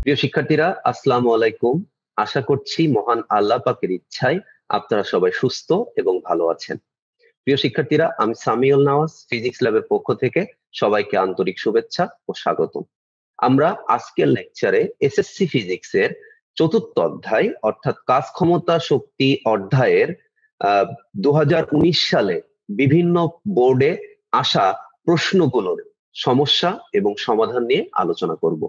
প্রিয় শিক্ষার্থীরা, আসসালামু আলাইকুম। আশা করছি মহান আল্লাহ পাকের ইচ্ছায় আপনারা সবাই সুস্থ এবং ভালো আছেন। প্রিয় শিক্ষার্থীরা, আমি সামিউল নওয়াজ ফিজিক্স ল্যাবের পক্ষ থেকে সবাইকে আন্তরিক শুভেচ্ছা ও স্বাগতম। আমরা আজকের লেকচারে এসএসসি ফিজিক্স এর চতুর্থ অধ্যায় অর্থাৎ কাজ ক্ষমতা শক্তি অধ্যায়ের 2019 সালে বিভিন্ন বোর্ডে আসা প্রশ্নগুলোর সমস্যা এবং সমাধান নিয়ে আলোচনা করব।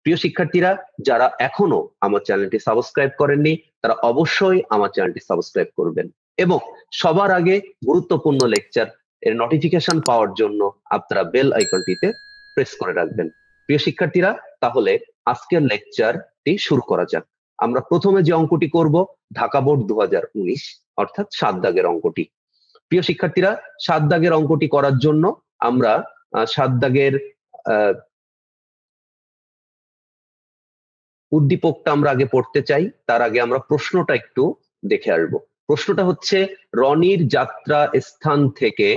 প্রিয় শিক্ষার্থীরা, যারা এখনো আমার চ্যানেলটি সাবস্ক্রাইব করেননি তারা অবশ্যই আমার চ্যানেলটি সাবস্ক্রাইব করবেন এবং সবার আগে গুরুত্বপূর্ণ লেকচার এর নোটিফিকেশন পাওয়ার জন্য আপনারা বেল আইকনটিতে প্রেস করে রাখবেন। প্রিয় শিক্ষার্থীরা, তাহলে আজকের লেকচারটি শুরু করা যাক। আমরা প্রথমে যে অঙ্কটি করব ঢাকা বোর্ড 2019 অর্থাৎ 7 দাগের অঙ্কটি। প্রিয় শিক্ষার্থীরা, 7 দাগের অঙ্কটি করার জন্য আমরা 7 দাগের উদ্দীপকটা আমরা আগে পড়তে চাই। তার আগে আমরা প্রশ্নটা একটু দেখে আসবো। প্রশ্নটা হচ্ছে, রনির যাত্রা স্থান থেকে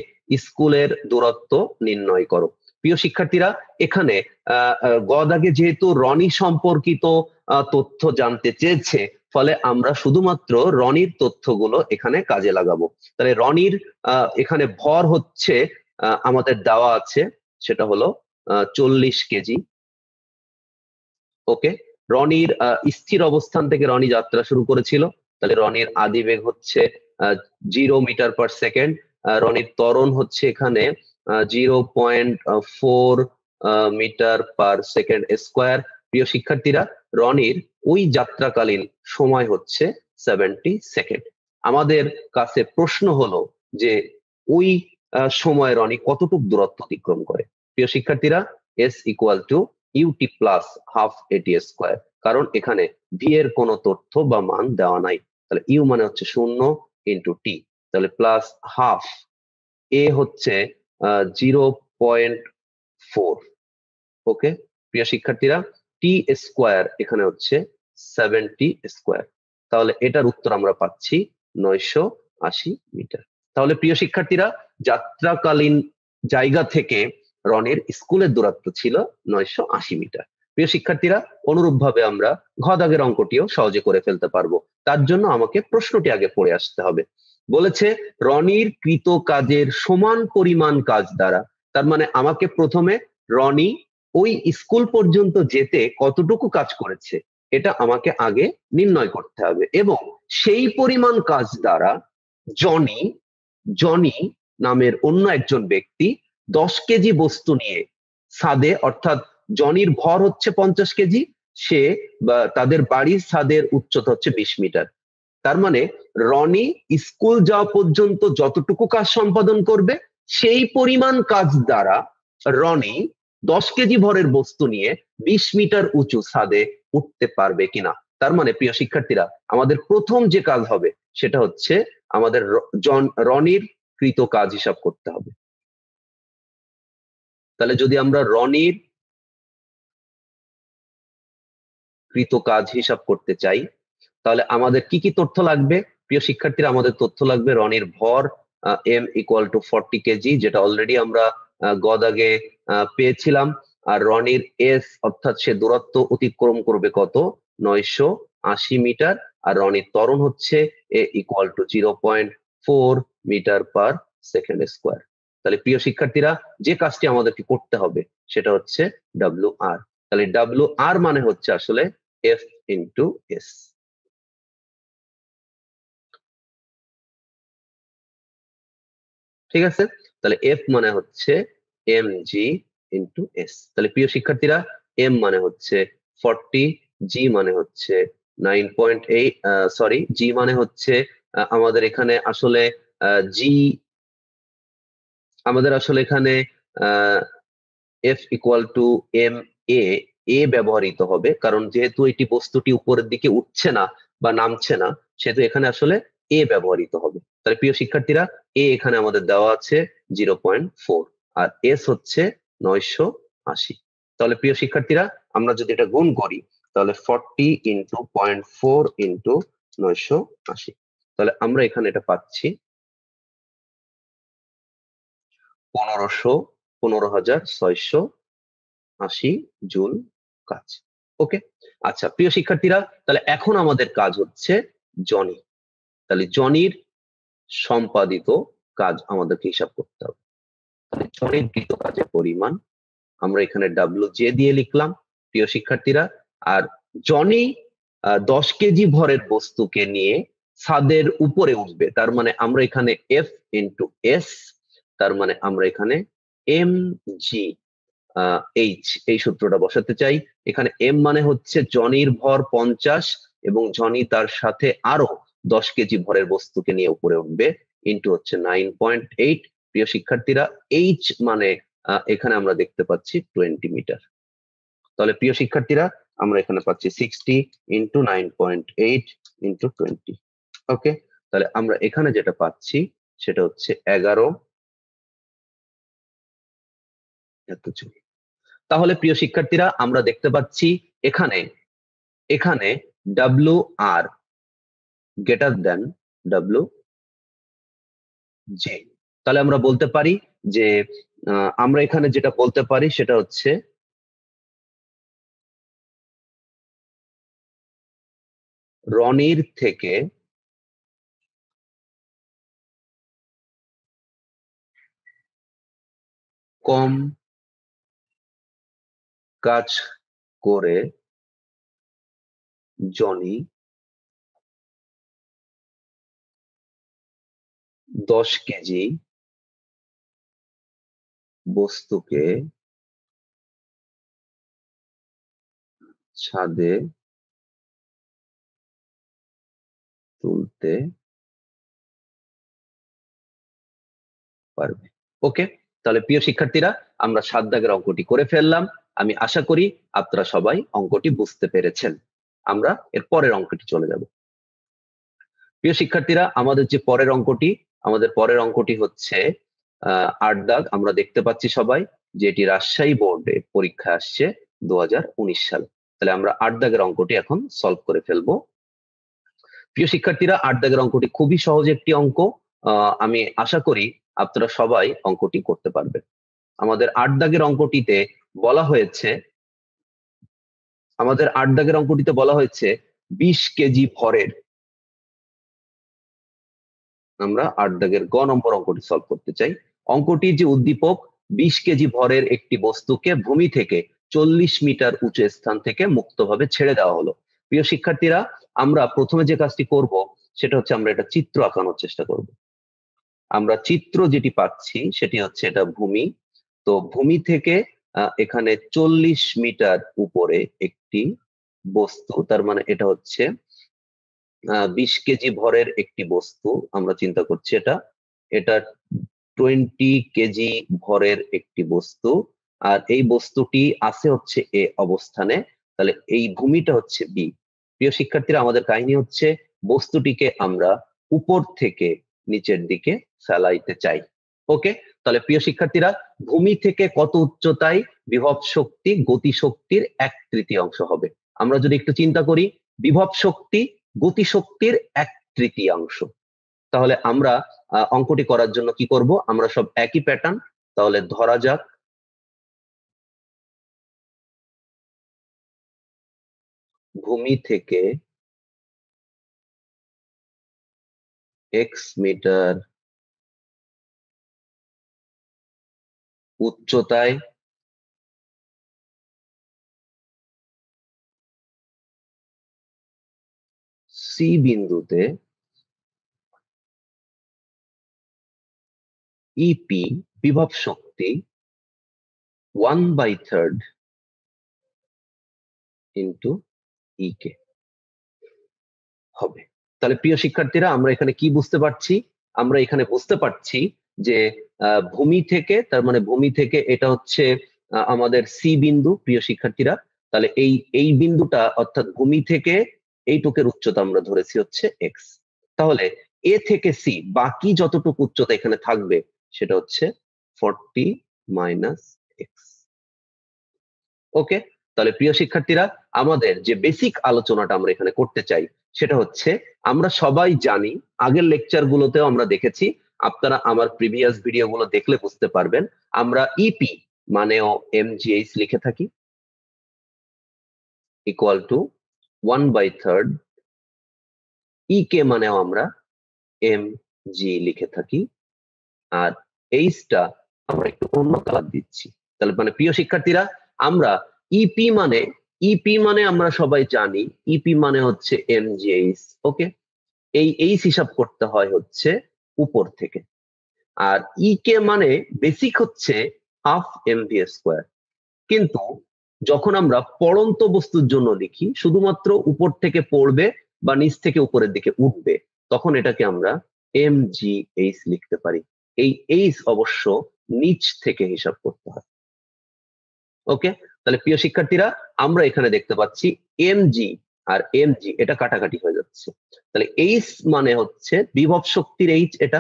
স্কুলের দূরত্ব নির্ণয় করো। প্রিয় শিক্ষার্থীরা, এখানে গ দাগে যেহেতু রনি সম্পর্কিত তথ্য জানতে চেয়েছে, ফলে আমরা শুধুমাত্র রনির তথ্যগুলো এখানে কাজে লাগাবো। তাহলে রনির এখানে ভর হচ্ছে আমাদের দেওয়া আছে, সেটা হলো 40 কেজি। ওকে, রনির স্থির অবস্থান থেকে রনি যাত্রা শুরু করেছিল, তাহলে রনির আদি বেগ হচ্ছে 0 মিটার পার সেকেন্ড। রনির ত্বরণ হচ্ছে এখানে 0.4 মিটার পার সেকেন্ড স্কোয়ার। প্রিয় শিক্ষার্থীরা, রনির ওই যাত্রাকালীন সময় হচ্ছে 70 সেকেন্ড। আমাদের কাছে প্রশ্ন হলো যে ওই সময় রনি কতটুকু দূরত্ব অতিক্রম করে। প্রিয় শিক্ষার্থীরা, S equal to UT plus half AT square, কারণ এখানে ভি এর কোনো তথ্য বা মান দেওয়া নাই। তাহলে ইউ মানে হচ্ছে 0 × টি, তাহলে প্লাস হাফ, এ হচ্ছে 0.4। ওকে, প্রিয় শিক্ষার্থীরা, টি স্কোয়ার এখানে হচ্ছে 70 স্কোয়ার। তাহলে এটার উত্তর আমরা পাচ্ছি 980 মিটার। তাহলে প্রিয় শিক্ষার্থীরা, যাত্রাকালীন জায়গা থেকে রনির স্কুলের দূরত্ব ছিল 980 মিটার। প্রিয় শিক্ষার্থীরা, অনুরূপ ভাবে আমরা ঘ দাগের অঙ্কটিও সহজে করে ফেলতে পারবো। তার জন্য আমাকে প্রশ্নটি আগে পড়ে আসতে হবে। বলেছে রনির কৃত কাজের সমান পরিমাণ কাজ দ্বারা, তার মানে আমাকে প্রথমে রনি ওই স্কুল পর্যন্ত যেতে কতটুকু কাজ করেছে এটা আমাকে আগে নির্ণয় করতে হবে, এবং সেই পরিমাণ কাজ দ্বারা জনি জনি নামের অন্য একজন ব্যক্তি 10 কেজি বস্তু নিয়ে ছাদে, অর্থাৎ জনির ভর হচ্ছে 50 কেজি, সে বা তাদের বাড়ির ছাদের উচ্চতা হচ্ছে 20 মিটার। তার মানে রনি স্কুল যাওয়া পর্যন্ত যতটুকু কাজ সম্পাদন করবে সেই পরিমাণ কাজ দ্বারা রনি 10 কেজি ভরের বস্তু নিয়ে 20 মিটার উঁচু ছাদে উঠতে পারবে কিনা। তার মানে প্রিয় শিক্ষার্থীরা, আমাদের প্রথম যে কাজ হবে সেটা হচ্ছে আমাদের রনির কৃত কাজ হিসাব করতে হবে। তাহলে যদি আমরা রনির কৃত কাজ হিসাব করতে চাই, তাহলে আমাদের কি কি তথ্য লাগবে? প্রিয় শিক্ষার্থীরা, আমাদের তথ্য লাগবে রনির ভর এম ইকুয়াল টু 40 কেজি, যেটা অলরেডি আমরা গদাগে পেয়েছিলাম। আর রনির এস অর্থাৎ সে দূরত্ব অতিক্রম করবে কত, 980 মিটার। আর রনির ত্বরণ হচ্ছে a equal to 0.4 metre per second square. তাহলে প্রিয় শিক্ষার্থীরা, যে কাজটি আমাদেরকে করতে হবে সেটা হচ্ছে ডাব্লিউ আর। তাহলে ডাব্লিউ আর মানে হচ্ছে আসলে এফ ইন্টু এস। ঠিক আছে, তাহলে এফ মানে হচ্ছে এম জি ইন্টু এস। তাহলে প্রিয় শিক্ষার্থীরা, এম মানে হচ্ছে 40, জি মানে হচ্ছে 9.8, সরি, জি মানে হচ্ছে আমাদের এখানে আসলে জি, আমাদের আসলে এখানে F equal to M A, এ ব্যবহৃত হবে, কারণ যেহেতু এটি বস্তুটি উপরের দিকে উঠছে না বা নামছে না, সেহেতু এখানে আসলে এ ব্যবহৃত হবে। তাহলে প্রিয় শিক্ষার্থীরা, এ এখানে আমাদের দেওয়া আছে 0.4, আর এস হচ্ছে 980। তাহলে প্রিয় শিক্ষার্থীরা, আমরা যদি এটা গুণ করি তাহলে 40 ইন্টু 0.4 ইন্টু 980, তাহলে আমরা এখানে এটা পাচ্ছি 15,680 জুল কাজ। ওকে, আচ্ছা প্রিয় শিক্ষার্থীরা, তাহলে এখন আমাদের কাজ হচ্ছে জনি। তাহলে জনির সম্পাদিত কাজ আমাদেরকে হিসাব করতে হবে। তাহলে জনির কৃত কাজের পরিমাণ আমরা এখানে WJ দিয়ে লিখলাম প্রিয় শিক্ষার্থীরা। আর জনি 10 কেজি ভরের বস্তুকে নিয়ে ছাদের উপরে উঠবে, তার মানে আমরা এখানে F ইন্টু S, তার মানে আমরা এখানে mg H এই সূত্রটা বসাতে চাই। এখানে M মানে হচ্ছে জনির ভর 50 এবং জনি তার সাথে আরো 10 কেজি ভরের বস্তুকে নিয়ে উপরে উঠবে, ইন্টু হচ্ছে 9.8। প্রিয় শিক্ষার্থীরা, H মানে এখানে আমরা দেখতে পাচ্ছি 20 মিটার। তাহলে প্রিয় শিক্ষার্থীরা, আমরা এখানে পাচ্ছি 60 ইন্টু 9.8 ইন্টু 20। ওকে, তাহলে আমরা এখানে যেটা পাচ্ছি সেটা হচ্ছে 11 এত জুল। তাহলে প্রিয় শিক্ষার্থীরা, আমরা দেখতে পাচ্ছি এখানে এখানে W R greater than W J. তাহলে আমরা বলতে পারি যে আমরা এখানে যেটা বলতে পারি সেটা হচ্ছে রনির থেকে কম কাজ করে জনি 10 কেজি বস্তুকে ছাদে তুলতে পারবে। ওকে, তাহলে প্রিয় শিক্ষার্থীরা, আমরা 7 দাগের অঙ্কটি করে ফেললাম। আমি আশা করি আপনারা সবাই অঙ্কটি বুঝতে পেরেছেন। আমরা এর পরের অঙ্কটি চলে যাব। প্রিয় শিক্ষার্থীরা, আমাদের পরের অঙ্কটি হচ্ছে 8 দাগ। আমরা দেখতে পাচ্ছি সবাই যে এটি রাজশাহী বোর্ডে পরীক্ষা আসছে 2019 সালে। তাহলে আমরা 8 দাগের অঙ্কটি এখন সলভ করে ফেলবো। প্রিয় শিক্ষার্থীরা, 8 দাগের অঙ্কটি খুবই সহজ একটি অঙ্ক। আমি আশা করি আপনারা সবাই অঙ্কটি করতে পারবেন। আমাদের 8 দাগের অঙ্কটিতে বলা হয়েছে আমাদের 8 দাগের অঙ্কটিতে বলা হয়েছে 20 কেজি ভরের, আমরা 8 দাগের গ নম্বর অঙ্কটি সলভ করতে চাই। অঙ্কটি যে উদ্দীপক 20 কেজি ভরের একটি বস্তুকে ভূমি থেকে 40 মিটার উঁচু স্থান থেকে মুক্তভাবে ছেড়ে দেওয়া হলো। প্রিয় শিক্ষার্থীরা, আমরা প্রথমে যে কাজটি করব সেটা হচ্ছে আমরা একটা চিত্র আঁকানোর চেষ্টা করব। আমরা চিত্র যেটি পাচ্ছি সেটি হচ্ছে এটা ভূমি। তো ভূমি থেকে এখানে 40 মিটার উপরে একটি বস্তু, তার মানে এটা হচ্ছে 20 কেজি ভরের একটি বস্তু। আমরা চিন্তা করছি এটা 20 কেজি ভরের একটি বস্তু, আর এই বস্তুটি আছে হচ্ছে এ অবস্থানে। তাহলে এই ভূমিটা হচ্ছে বি। প্রিয় শিক্ষার্থীরা, আমাদের কাহিনী হচ্ছে বস্তুটিকে আমরা উপর থেকে নিচের দিকে ফেলাইতে চাই। ওকে, তাহলে প্রিয় শিক্ষার্থীরা, ভূমি থেকে কত উচ্চতায় বিভব শক্তি গতি শক্তির 1/3 হবে? আমরা যদি একটু চিন্তা করি, বিভব শক্তি গতিশক্তির 1/3। তাহলে আমরা অঙ্কটি করার জন্য কি করব, আমরা সব একই প্যাটার্ন। তাহলে ধরা যাক ভূমি থেকে x মিটার উচ্চতায় সি বিন্দুতে ইপি বিভব শক্তি 1/3 ইন্টু কে হবে। তাহলে প্রিয় শিক্ষার্থীরা, আমরা এখানে কি বুঝতে পারছি? আমরা এখানে বুঝতে পারছি যে ভূমি থেকে, তার মানে ভূমি থেকে এটা হচ্ছে আমাদের সি বিন্দু। প্রিয় শিক্ষার্থীরা, তাহলে এই বিন্দুটা অর্থাৎ ভূমি থেকে এইটুকের উচ্চতা আমরা ধরেছি হচ্ছে এক্স। তাহলে এ থেকে সি বাকি যতটুকু উচ্চতা এখানে থাকবে সেটা হচ্ছে 40 মাইনাস এক্স। ওকে, তাহলে প্রিয় শিক্ষার্থীরা, আমাদের যে বেসিক আলোচনাটা আমরা এখানে করতে চাই সেটা হচ্ছে, আমরা সবাই জানি, আগের লেকচার গুলোতেও আমরা দেখেছি, আপনারা আমার প্রিভিয়াস ভিডিও গুলো দেখলে বুঝতে পারবেন, আমরা ইপি মানেও এমজিএইচ লিখে থাকি। ইকুয়াল টু 1/3 ই কে মানেও আমরা এম জি লিখে থাকি, আর এইচটা আমরা একটু অন্য কালার দিচ্ছি। তাহলে মানে প্রিয় শিক্ষার্থীরা, আমরা ইপি মানে আমরা সবাই জানি ইপি মানে হচ্ছে এমজিএইচ। ওকে, এই এইচ হিসাব করতে হয় হচ্ছে উপর থেকে, আর ই কে মানে বেসিক হচ্ছে হাফ এমভি স্কোয়ার। কিন্তু যখন আমরা পড়ন্ত বস্তুর জন্য লিখি, শুধুমাত্র উপর থেকে পড়বে বা নিচ থেকে উপরের দিকে উঠবে, তখন এটাকে আমরা এমজিএইচ লিখতে পারি। এই এইচ অবশ্য নিচ থেকে হিসাব করতে হয়। ওকে, তাহলে প্রিয় শিক্ষার্থীরা, আমরা এখানে দেখতে পাচ্ছি এমজি আর এমজি এটা কাটাকাটি হয়ে যাচ্ছে। তাহলে এইচ মানে হচ্ছে বিভব শক্তির এইচ, এটা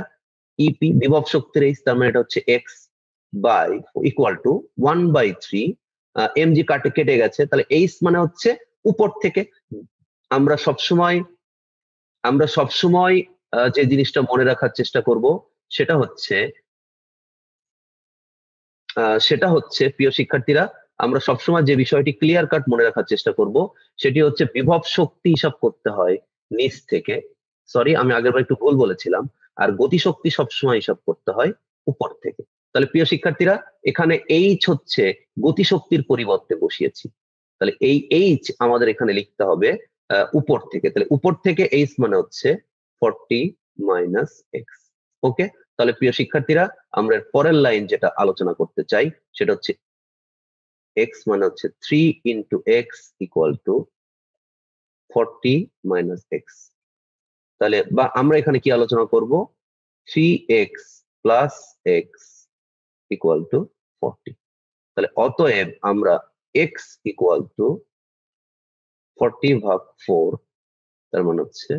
ইপি বিভব শক্তির এইচ, তার মানে এটা হচ্ছে X by equal to 1/3 MG কেটে গেছে, তাহলে এইচ মানে হচ্ছে উপর থেকে। আমরা সবসময় যে জিনিসটা মনে রাখার চেষ্টা করব সেটা হচ্ছে প্রিয় শিক্ষার্থীরা, আমরা সবসময় যে বিষয়টি ক্লিয়ার কাট মনে রাখার চেষ্টা করব সেটি হচ্ছে বিভব শক্তি হিসাব করতে হয় নিচ থেকে। সরি, আমি আগেরবার একটু ভুল বলেছিলাম। আর গতিশক্তি সবসময় হিসাব করতে হয় উপর থেকে। তাহলে প্রিয় শিক্ষার্থীরা, এখানে এইচ হচ্ছে গতিশক্তির পরিবর্তে বসিয়েছি, তাহলে এই এইচ আমাদের এখানে লিখতে হবে উপর থেকে। তাহলে উপর থেকে এইচ মানে হচ্ছে 40 - এক্স। ওকে, তাহলে প্রিয় শিক্ষার্থীরা, আমরা পরের লাইন যেটা আলোচনা করতে চাই সেটা হচ্ছে এক্স মানে হচ্ছে 3 into x equal to 40 - x. তাহলে বা আমরা এখানে কি আলোচনা করব, 3x plus x equal to 40। তাহলে অতএব আমরা এক্স ইকুয়াল টু 40/4, তার মানে হচ্ছে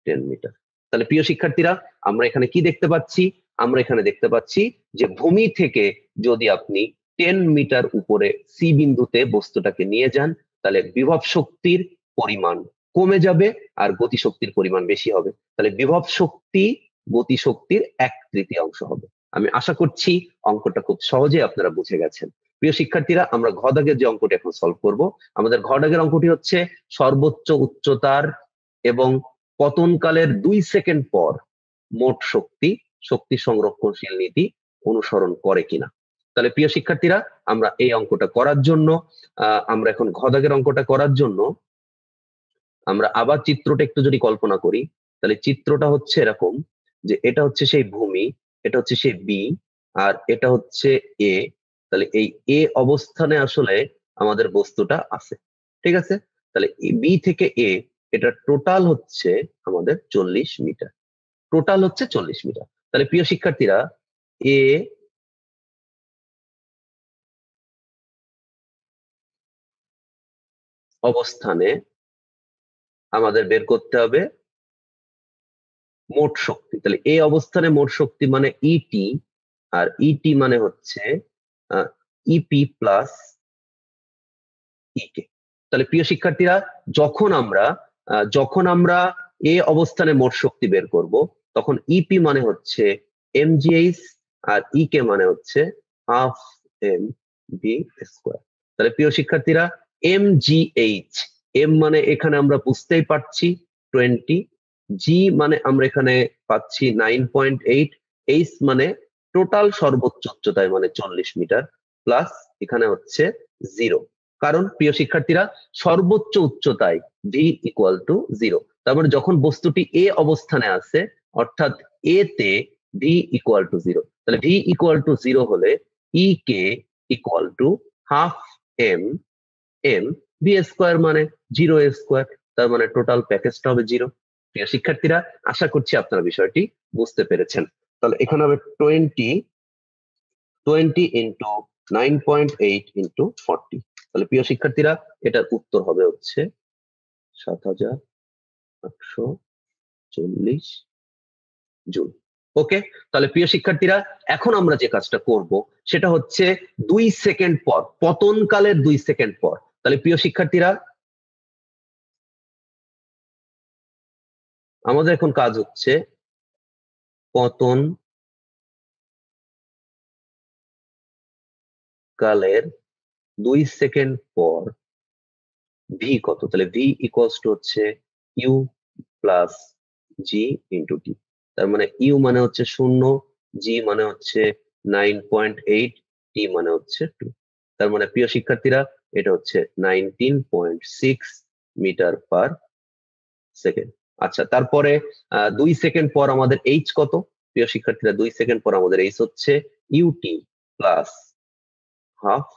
10 মিটার। তাহলে প্রিয় শিক্ষার্থীরা, আমরা এখানে কি দেখতে পাচ্ছি, আমরা এখানে দেখতে পাচ্ছি যে ভূমি থেকে যদি আপনি 10 মিটার উপরে সি বিন্দুতে বস্তুটাকে নিয়ে যান, তাহলে বিভব শক্তির পরিমাণ কমে যাবে আর গতিশক্তির পরিমাণ বেশি হবে। তাহলে বিভব শক্তি গতিশক্তির 1/3 হবে। আমি আশা করছি অঙ্কটা খুব সহজে আপনারা বুঝে গেছেন। প্রিয় শিক্ষার্থীরা, আমরা ঘ দাগের যে অঙ্কটি এখন সলভ করব, আমাদের ঘ দাগের অঙ্কটি হচ্ছে সর্বোচ্চ উচ্চতার এবং পতনকালের 2 সেকেন্ড পর মোট শক্তি সংরক্ষণশীল নীতি অনুসরণ করে কিনা। তাহলে প্রিয় শিক্ষার্থীরা, আমরা এই অঙ্কটা করার জন্য আমরা এখন ঘ দাগের অঙ্কটা করার জন্য আমরা আবার চিত্রটা একটু যদি কল্পনা করি, তাহলে চিত্রটা হচ্ছে এরকম যে এটা হচ্ছে সেই ভূমি, এটা হচ্ছে সেই বি, আর এটা হচ্ছে এ। তাহলে এই এ অবস্থানে আসলে আমাদের বস্তুটা আছে, ঠিক আছে। তাহলে বি থেকে এ, এটা টোটাল হচ্ছে আমাদের 40 মিটার, টোটাল হচ্ছে 40 মিটার। তাহলে প্রিয় শিক্ষার্থীরা, এ অবস্থানে আমাদের বের করতে হবে মোট শক্তি। তাহলে এ অবস্থানে মোট শক্তি মানে ইটি, আর ইটি মানে হচ্ছে ইপি প্লাস ইকে। তাহলে প্রিয় শিক্ষার্থীরা, যখন আমরা এ অবস্থানে মোট শক্তি বের করব, তখন ইপি মানে হচ্ছে এমজিএইচ আর ইকে মানে হচ্ছে হাফ এম ভি স্কোয়ার। তাহলে প্রিয় শিক্ষার্থীরা, এমজিএইচ, এম মানে এখানে আমরা বুঝতেই পারছি 20, জি মানে আমরা এখানে পাচ্ছি 9.8, এইচ মানে টোটাল সর্বোচ্চ উচ্চতায় মানে 40 মিটার, প্লাস এখানে হচ্ছে 0। কারণ প্রিয় শিক্ষার্থীরা, সর্বোচ্চ উচ্চতায় ভি ইকুয়াল টু 0, তার মানে যখন বস্তুটি এ অবস্থানে আছে, অর্থাৎ এ তে ভি ইকুয়াল টু 0, তাহলে ভি ইকুয়াল টু 0 হলে E K equal to half M M V square মানে 0 স্কোয়ার, তার মানে টোটাল প্যাকেজটা হবে 0। প্রিয় শিক্ষার্থীরা, আশা করছি আপনারা বিষয়টি বুঝতে পেরেছেন। তাহলে এখানে হবে 20 ইন্টু 9.8 ইন্টু 40। তাহলে প্রিয় শিক্ষার্থীরা, এটার উত্তর হবে হচ্ছে 7840 জুল। ওকে, তাহলে প্রিয় শিক্ষার্থীরা, এখন আমরা যে কাজটা করব সেটা হচ্ছে 2 সেকেন্ড পর, পতনকালের 2 সেকেন্ড পর। তাহলে প্রিয় শিক্ষার্থীরা, আমাদের এখন কাজ হচ্ছে পতন কালের 2 সেকেন্ড পর ভি কত, তাহলে ভি ইকুয়ালস টু হচ্ছে you plus G into T. তার মানে ইউ মানে হচ্ছে 0, জি মানে হচ্ছে 9.8, টি মানে হচ্ছে 2। তার মানে প্রিয় শিক্ষার্থীরা এটা হচ্ছে 19.6 মিটার পার সেকেন্ড। আচ্ছা, তারপরে 2 সেকেন্ড পর আমাদের এইচ কত? প্রিয় শিক্ষার্থীরা 2 সেকেন্ড পর আমাদের এইচ হচ্ছে UT plus half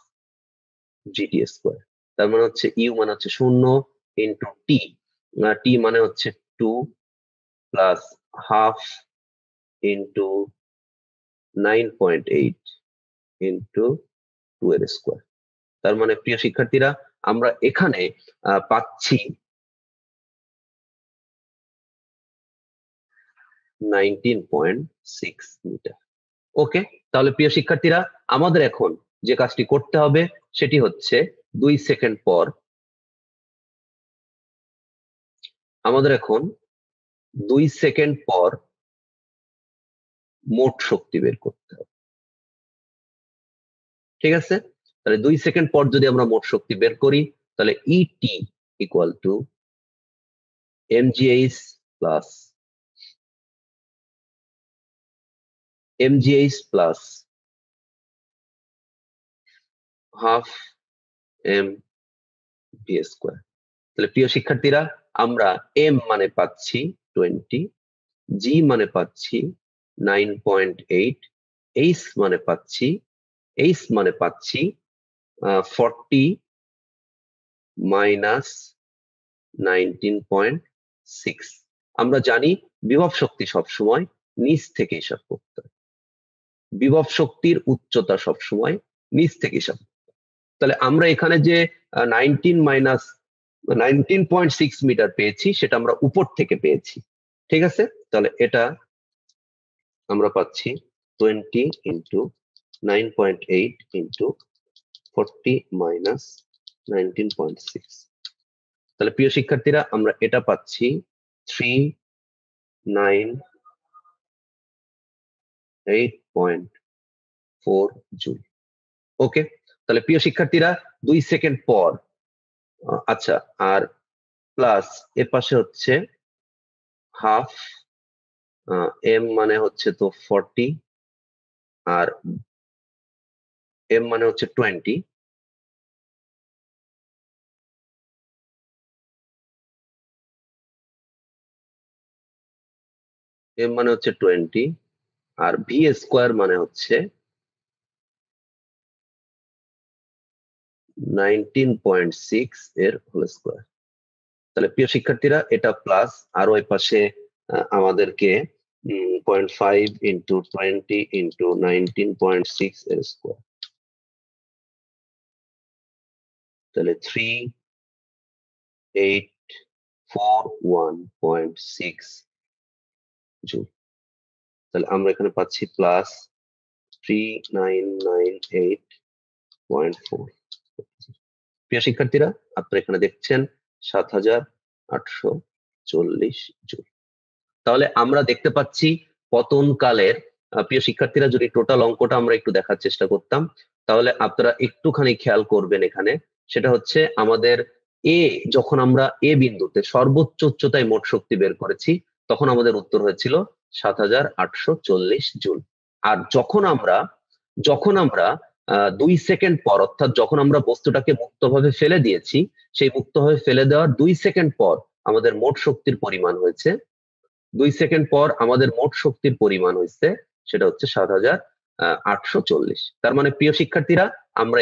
GT square. তার মানে হচ্ছে ইউ মানে হচ্ছে 0 ইন্টু টি, টি মানে হচ্ছে 2 প্লাস হাফ ইন্টু 9.8 ইন্টু 2 এর স্কোয়ার। তার মানে প্রিয় শিক্ষার্থীরা আমরা এখানে পাচ্ছি 19.6 মিটার। ওকে, তাহলে প্রিয় শিক্ষার্থীরা আমাদের এখন যে কাজটি করতে হবে সেটি হচ্ছে 2 সেকেন্ড পর আমাদের এখন 2 সেকেন্ড পর মোট শক্তি বের করতে হবে। ঠিক আছে, তাহলে 2 সেকেন্ড পর যদি আমরা মোট শক্তি বের করি তাহলে ET equal to mgh plus half M V square. তাহলে প্রিয় শিক্ষার্থীরা আমরা এম মানে পাচ্ছি 20, জি মানে পাচ্ছি 9.8, এইচ মানে পাচ্ছি 40 মাইনাস 19.6। আমরা জানি বিভব শক্তি সবসময় নিচ থেকে হিসাব করতে হয়, বিভব শক্তির উচ্চতা সবসময় নিচ থেকে হিসাব। তাহলে আমরা এখানে যে 19.6 মিটার পেয়েছি সেটা আমরা উপর থেকে পেয়েছি। ঠিক আছে, তাহলে এটা আমরা পাচ্ছি 20 ইন্টু 9.8 ইন্টু 40 মাইনাস 19.6। তাহলে প্রিয় শিক্ষার্থীরা আমরা এটা পাচ্ছি 398.4 জুল। ওকে, তাহলে প্রিয় শিক্ষার্থীরা 2 সেকেন্ড পর আচ্ছা, আর প্লাস এর পাশে হচ্ছে হাফ, এম মানে হচ্ছে তো 40 আর এম মানে হচ্ছে 20, এম মানে হচ্ছে 20 আর ভি স্কোয়ার মানে হচ্ছে 19.6 এর হোল স্কোয়ার। তাহলে প্রিয় শিক্ষার্থীরা এটা প্লাস আর ওই পাশে আমাদেরকে 0.5 ইন্টু 20 ইন্টু 19.6 এর স্কোয়ার, তাহলে 3841.6 জুল। তাহলে আমরা এখানে পাচ্ছি প্লাস 3998.4। প্রিয় শিক্ষার্থীরা আপনারা এখানে দেখছেন 7840 জুল। তাহলে আমরা দেখতে পাচ্ছি পতনকালের প্রিয় শিক্ষার্থীরা যদি টোটাল অঙ্কটা আমরা একটু দেখার চেষ্টা করতাম তাহলে আপনারা একটুখানি খেয়াল করবেন এখানে, সেটা হচ্ছে আমাদের এ, যখন আমরা এ বিন্দুতে সর্বোচ্চ উচ্চতায় মোট শক্তি বের করেছি তখন আমাদের উত্তর হয়েছিল 7840 জুল। আর যখন আমরা 2 সেকেন্ড পর অর্থাৎ যখন আমরা বস্তুটাকে মুক্তভাবে ফেলে দিয়েছি সেই মুক্তভাবে ফেলে দেওয়ার 2 সেকেন্ড পর আমাদের মোট শক্তির পরিমাণ হয়েছে 2 সেকেন্ড পর আমাদের মোট শক্তির পরিমাণ হয়েছে সেটা হচ্ছে 7840। তার মানে প্রিয় শিক্ষার্থীরা আমরা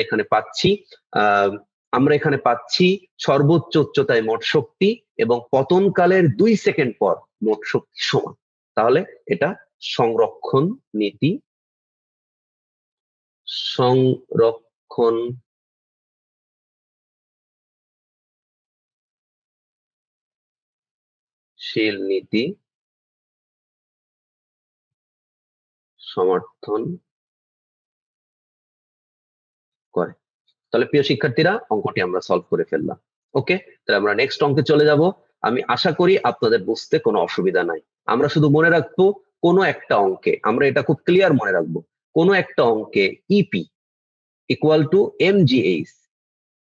এখানে পাচ্ছি সর্বোচ্চ উচ্চতায় মোট শক্তি এবং পতনকালের 2 সেকেন্ড পর মোট শক্তি সমান। তাহলে এটা সংরক্ষণশীল নীতি সমর্থন করে। তাহলে প্রিয় শিক্ষার্থীরা অঙ্কটি আমরা সলভ করে ফেললাম। ওকে, তাহলে আমরা নেক্সট অঙ্কে চলে যাব। আমি আশা করি আপনাদের বুঝতে কোনো অসুবিধা নাই। আমরা শুধু মনে রাখবো কোনো একটা অঙ্কে, আমরা এটা খুব ক্লিয়ার মনে রাখবো, কোনো একটা অঙ্কে ইপি ইকুয়াল টু এমজিএইচ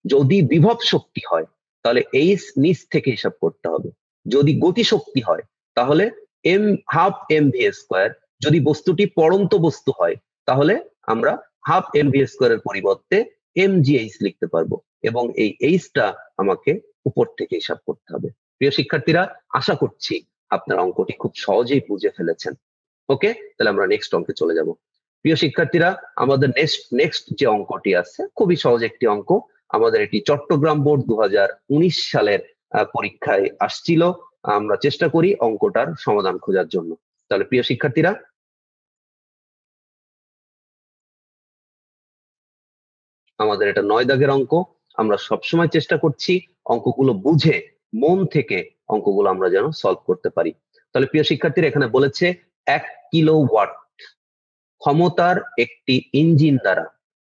যদি বিভব শক্তি হয় তাহলে এইচ নিচ থেকে হিসাব করতে হবে। যদি গতিশক্তি হয় তাহলে M half M V square, যদি বস্তুটি পড়ন্ত বস্তু হয় তাহলে আমরা হাফ এম ভি স্কোয়ারের পরিবর্তে এম জি এইচ লিখতে পারবো, এবং এই এইচটা আমাকে উপর থেকে হিসাব করতে হবে। প্রিয় শিক্ষার্থীরা, আশা করছি আপনারা অঙ্কটি খুব সহজেই বুঝে ফেলেছেন। ওকে, তাহলে আমরা নেক্সট অঙ্কে চলে যাব। প্রিয় শিক্ষার্থীরা, আমাদের নেক্সট যে অঙ্কটি আছে খুবই সহজ একটি অঙ্ক। আমাদের এটি চট্টগ্রাম বোর্ড 2019 সালের পরীক্ষায় আসছিল। আমরা চেষ্টা করি অঙ্কটার সমাধান খোঁজার জন্য। তাহলে প্রিয় শিক্ষার্থীরা, আমাদের এটা 9 দাগের অঙ্ক। আমরা সবসময় চেষ্টা করছি অঙ্কগুলো বুঝে মন থেকে অঙ্কগুলো আমরা যেন সলভ করতে পারি। তাহলে প্রিয় শিক্ষার্থীরা, এখানে বলেছে 1 কিলোওয়াট ক্ষমতার একটি ইঞ্জিন দ্বারা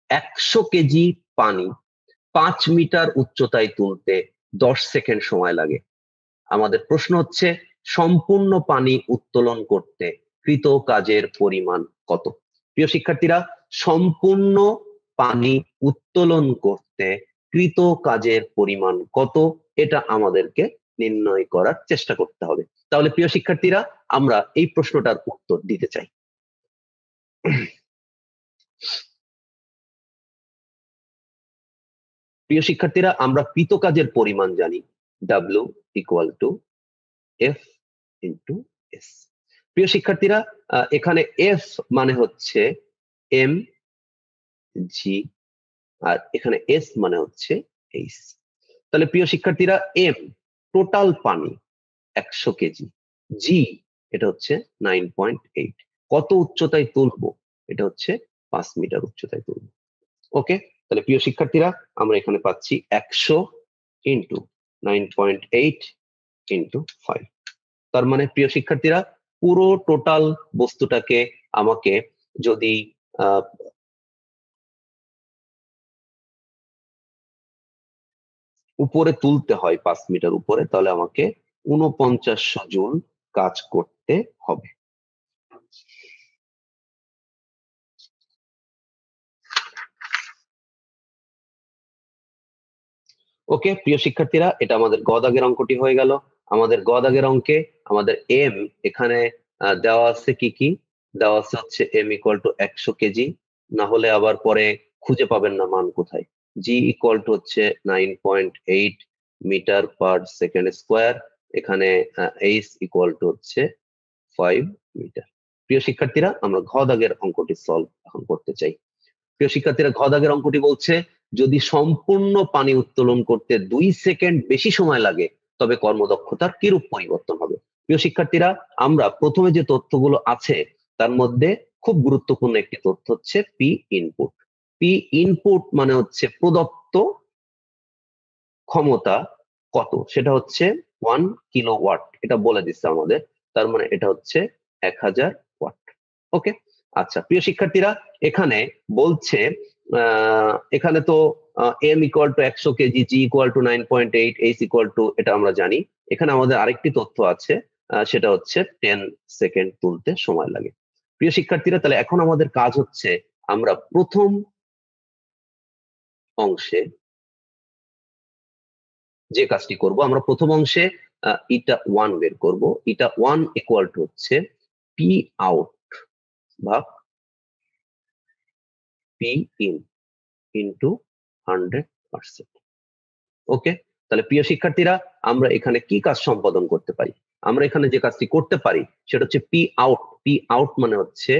100 কেজি পানি 5 মিটার উচ্চতায় তুলতে 10 সেকেন্ড সময় লাগে। আমাদের প্রশ্ন হচ্ছে সম্পূর্ণ পানি উত্তোলন করতে কৃত কাজের পরিমাণ কত? প্রিয় শিক্ষার্থীরা, সম্পূর্ণ পানি উত্তোলন করতে কৃত কাজের পরিমাণ কত, এটা আমাদেরকে নির্ণয় করার চেষ্টা করতে হবে। তাহলে প্রিয় শিক্ষার্থীরা, আমরা এই প্রশ্নটার উত্তর দিতে চাই। প্রিয় শিক্ষার্থীরা, আমরা কৃত কাজের পরিমাণ জানি W equal to F into S। প্রিয় শিক্ষার্থীরা, এখানে F মানে হচ্ছে এম জি, আর এখানে S মানে হচ্ছে এইচ। তাহলে প্রিয় শিক্ষার্থীরা, এম টোটাল পানি 100 কেজি, জি এটা হচ্ছে 9.8, কত উচ্চতায় তুলবো, এটা হচ্ছে 5 মিটার উচ্চতায় তুলবো। ওকে, তাহলে প্রিয় শিক্ষার্থীরা, আমরা এখানে পাচ্ছি 100 ইন্টু 9.8 ইন্টু 5। তার মানে প্রিয় শিক্ষার্থীরা, পুরো টোটাল বস্তুটাকে আমাকে যদি উপরে তুলতে হয় 5 মিটার উপরে, তাহলে আমাকে 4900 জুল কাজ করতে হবে। ওকে প্রিয় শিক্ষার্থীরা, এটা আমাদের গ দাগের অঙ্কটি হয়ে গেল। আমাদের গ দাগের অঙ্কে আমাদের এম এখানে দেওয়া আছে কি কি, দেওয়া আছে হচ্ছে এম ইকুয়াল টু 100 কেজি, না হলে আবার পরে খুঁজে পাবেন না মান কোথায়। জি ইকুয়াল টু হচ্ছে 9.8 মিটার পার সেকেন্ড স্কোয়ার, এখানে এইচ ইকুয়াল টু হচ্ছে 5 মিটার। প্রিয় শিক্ষার্থীরা, আমরা ঘ দাগের অঙ্কটি সলভ এখন করতে চাই। প্রিয় শিক্ষার্থীরা, ঘ দাগের অঙ্কটি বলছে যদি সম্পূর্ণ পানি উত্তোলন করতে 2 সেকেন্ড বেশি সময় লাগে তবে কর্মদক্ষতার কিরূপ পরিবর্তন হবে। প্রিয় শিক্ষার্থীরা, আমরা প্রথমে যে তথ্যগুলো আছে তার মধ্যে খুব গুরুত্বপূর্ণ একটি তথ্য হচ্ছে পি ইনপুট। পি ইনপুট মানে হচ্ছে প্রদত্ত ক্ষমতা কত, সেটা হচ্ছে 1 কিলোওয়াট, এটা বলে দিচ্ছে আমাদের। তার মানে এটা হচ্ছে 1000 ওয়াট। ওকে, আচ্ছা প্রিয় শিক্ষার্থীরা, এখানে বলছে এখানে তো M equal to 100 KG, G equal to 9.8, H equal to, এটা আমরা জানি। এখানে আমাদের আরেকটি তথ্য আছে, সেটা হচ্ছে 10 সেকেন্ড তুলতে সময় লাগে। প্রিয় শিক্ষার্থীরা, তাহলে এখন আমাদের কাজ হচ্ছে আমরা প্রথম অংশে যে কাজটি করব, আমরা প্রথম অংশে ইটা 1 বের করব। ইটা 1 ইকুয়াল টু হচ্ছে পি আউট ভাগ পি ইন ইন্টু 100%। ওকে, তাহলে প্রিয় শিক্ষার্থীরা, আমরা এখানে কি কাজ সম্পাদন করতে পারি? আমরা এখানে যে কাজটি করতে পারি সেটা হচ্ছে পি আউট। পি আউট মানে হচ্ছে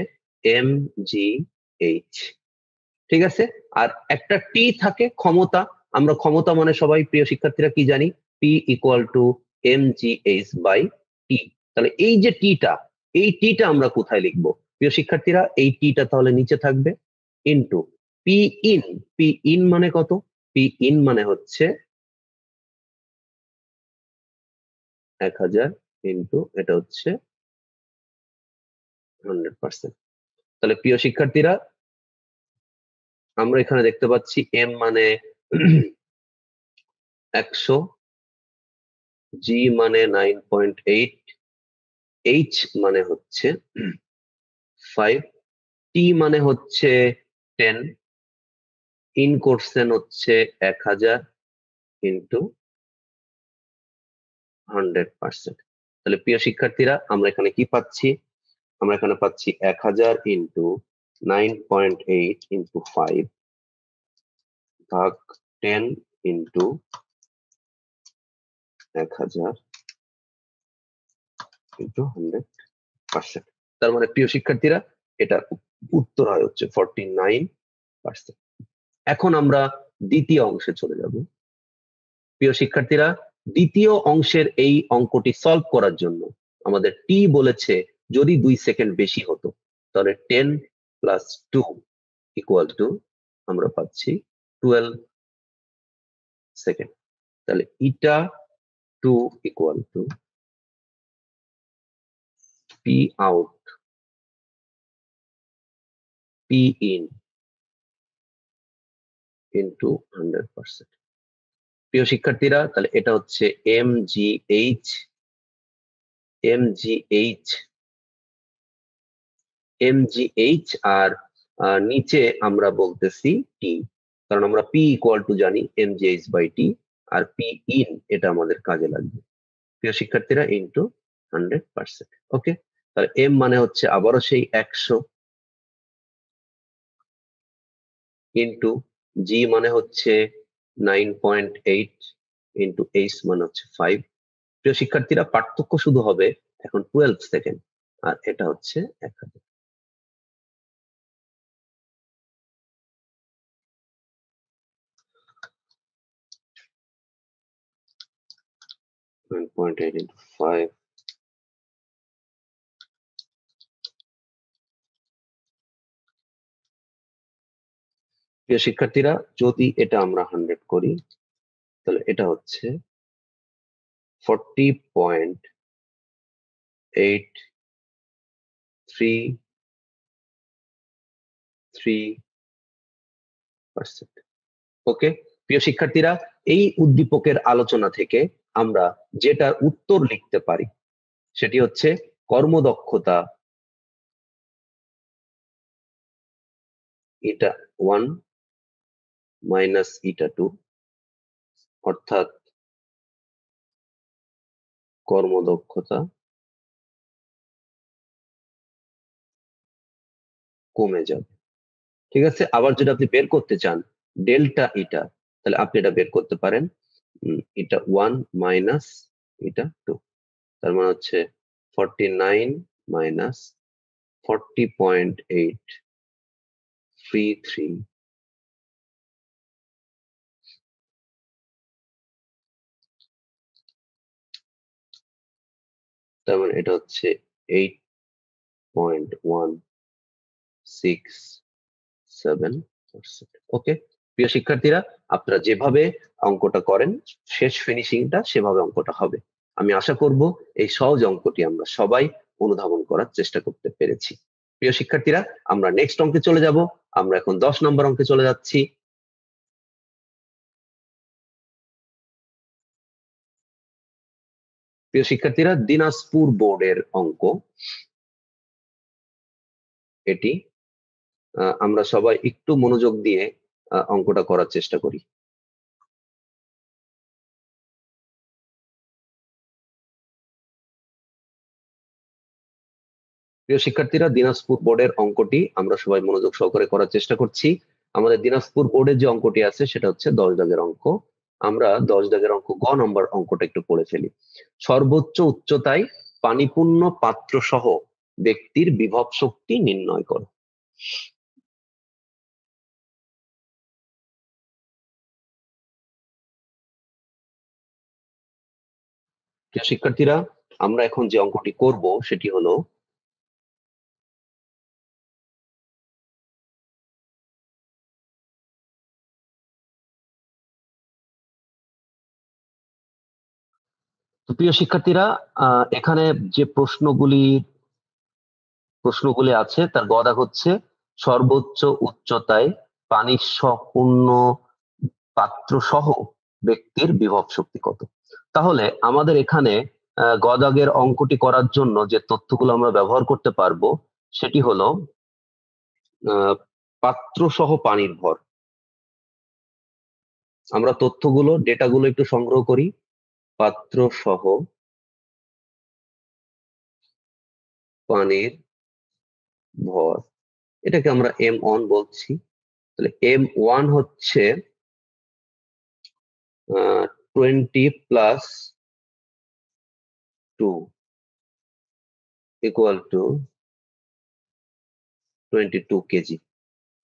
এম জি এইচ, ঠিক আছে। আর একটা টি থাকে ক্ষমতা, আমরা ক্ষমতা মানে সবাই প্রিয় শিক্ষার্থীরা কি জানি, P equal to M G H by T. তাহলে এই যে টিটা, এই টিটা আমরা কোথায় লিখবো প্রিয় শিক্ষার্থীরা? এই টিটা তাহলে নিচে থাকবে into P in. P in মানে কত? পি ইন মানে হচ্ছে 1000 ইনটু এটা হচ্ছে 100%। তাহলে প্রিয় শিক্ষার্থীরা, আমরা এখানে দেখতে পাচ্ছি এম মানে 100, জি মানে 9.8, এইচ মানে হচ্ছে 5, টি মানে হচ্ছে 10, ইন করছেন হচ্ছে 1000 ইন্টু 100%। তাহলে প্রিয় শিক্ষার্থীরা আমরা এখানে কি পাচ্ছি? আমরা এখানে পাচ্ছি 1000 ইন্টু 9.8 ইন্টু 5 ভাগ 10 ইন্টু 1000 ইন্টু 100%। তার মানে প্রিয় শিক্ষার্থীরা এটার উত্তর হয় হচ্ছে 49%। এখন আমরা দ্বিতীয় অংশে চলে যাব। প্রিয় শিক্ষার্থীরা দ্বিতীয় অংশের এই অঙ্কটি সলভ করার জন্য আমাদের টি বলেছে যদি 2 সেকেন্ড বেশি হতো তাহলে 10 প্লাস 2 ইকুয়াল টু আমরা পাচ্ছি 12 সেকেন্ড। তাহলে ইটা 2 equal to P out P in into 100%। প্রিয় শিক্ষার্থীরা তাহলে এটা হচ্ছে এমজিএইচ আর নিচে আমরা বলতেছি টি, কারণ আমরা পি ইকুয়াল টু জানি এমজিএইচ বাই টি, আর পি ইন এটা আমাদের কাজে লাগবে। প্রিয় শিক্ষার্থীরা ইন্টু 100%। ওকে, তাহলে এম মানে হচ্ছে আবারও সেই 100 ইন্টু জি মানে হচ্ছে 9.8 ইন্টু এইচ মানে হচ্ছে 5। প্রিয় শিক্ষার্থীরা পার্থক্য শুধু হবে এখন 12 সেকেন্ড, আর এটা হচ্ছে 1000। into 5 প্রিয় শিক্ষার্থীরা যদি এটা আমরা 100 করি তাহলে এটা হচ্ছে 40.833%। ওকে, প্রিয় শিক্ষার্থীরা এই উদ্দীপকের আলোচনা থেকে আমরা যেটার উত্তর লিখতে পারি সেটি হচ্ছে কর্মদক্ষতা এটা 1 মাইনাস এটা 2, অর্থাৎ কর্মদক্ষতা কমে যাবে। ঠিক আছে, আবার যদি আপনি বের করতে চান ডেল্টা ইটা, তাহলে আপনি এটা বের করতে পারেন এটা 1 মাইনাস এটা 2, তার মানে হচ্ছে 49 মাইনাস 40.833, তার মানে এটা হচ্ছে 8.167%। ওকে, প্রিয় শিক্ষার্থীরা আপনারা যেভাবে অঙ্কটা করেন শেষ ফিনিশিংটা সেভাবে অঙ্কটা হবে। আমি আশা করব এই সহজ অঙ্কটি আমরা সবাই অনুধাবন করার চেষ্টা করতে পেরেছি। প্রিয় শিক্ষার্থীরা আমরা নেক্সট অঙ্কে চলে যাব। আমরা এখন 10 নম্বর অঙ্কে চলে যাচ্ছি। প্রিয় শিক্ষার্থীরা দিনাজপুর বোর্ডের অঙ্ক এটি। আমরা সবাই একটু মনোযোগ দিয়ে অঙ্কটা করার চেষ্টা করি। প্রিয় শিক্ষার্থীরা দিনাজপুর বোর্ডের অঙ্কটি আমরা সবাই মনোযোগ সহকারে করার চেষ্টা করছি। আমাদের দিনাজপুর বোর্ডের যে অঙ্কটি আছে সেটা হচ্ছে 10 দাগের অঙ্ক। আমরা 10 দাগের অঙ্ক গ নম্বর অঙ্কটা একটু পড়ে ফেলি। সর্বোচ্চ উচ্চতায় পানিপূর্ণ পাত্র সহ ব্যক্তির বিভব শক্তি নির্ণয় করো। প্রিয় শিক্ষার্থীরা আমরা এখন যে অঙ্কটি করব সেটি হলো প্রিয় শিক্ষার্থীরা এখানে যে প্রশ্নগুলি আছে তার গ দাগ হচ্ছে সর্বোচ্চ উচ্চতায় পানি সম্পূর্ণ পাত্র সহ ব্যক্তির বিভব শক্তি কত। তাহলে আমাদের এখানে গ দাগের অঙ্কটি করার জন্য যে তথ্যগুলো আমরা ব্যবহার করতে পারবো সেটি হলো পাত্র সহ পানির ভর। আমরা তথ্যগুলো ডেটাগুলো একটু সংগ্রহ করি। পাত্র সহ পানির ভর, এটাকে আমরা m1 বলছি। তাহলে m1 হচ্ছে 20 প্লাস 2 ইকুয়াল টু 22 কেজি।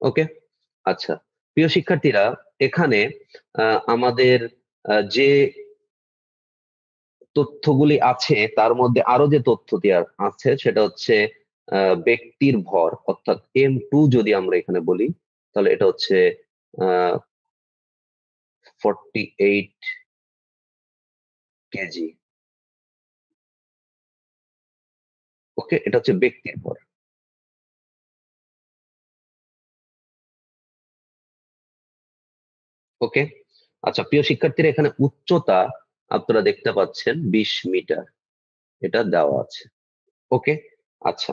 ওকে, আচ্ছা প্রিয় শিক্ষার্থীরা, এখানে আমাদের যে তথ্যগুলি আছে তার মধ্যে আরো যে তথ্যটি আছে সেটা হচ্ছে ব্যক্তির ভর, অর্থাৎ m2 যদি আমরা এখানে বলি তাহলে এটা হচ্ছে 48 কেজি। ওকে, এটা হচ্ছে ব্যক্তির ভর। ওকে, আচ্ছা প্রিয় শিক্ষার্থীরা, এখানে উচ্চতা আপনারা দেখতে পাচ্ছেন 20 মিটার, এটা দেওয়া আছে। ওকে, আচ্ছা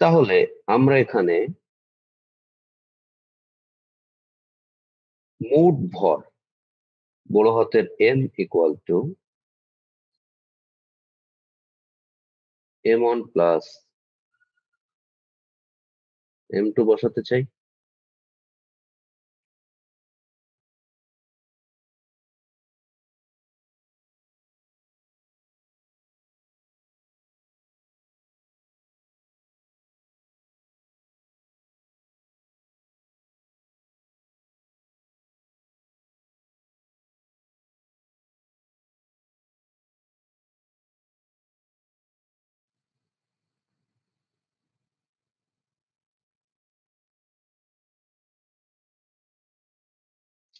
তাহলে আমরা এখানে মোট ভর বড় হাতের m equal to m1 plus m2 বসাতে চাই।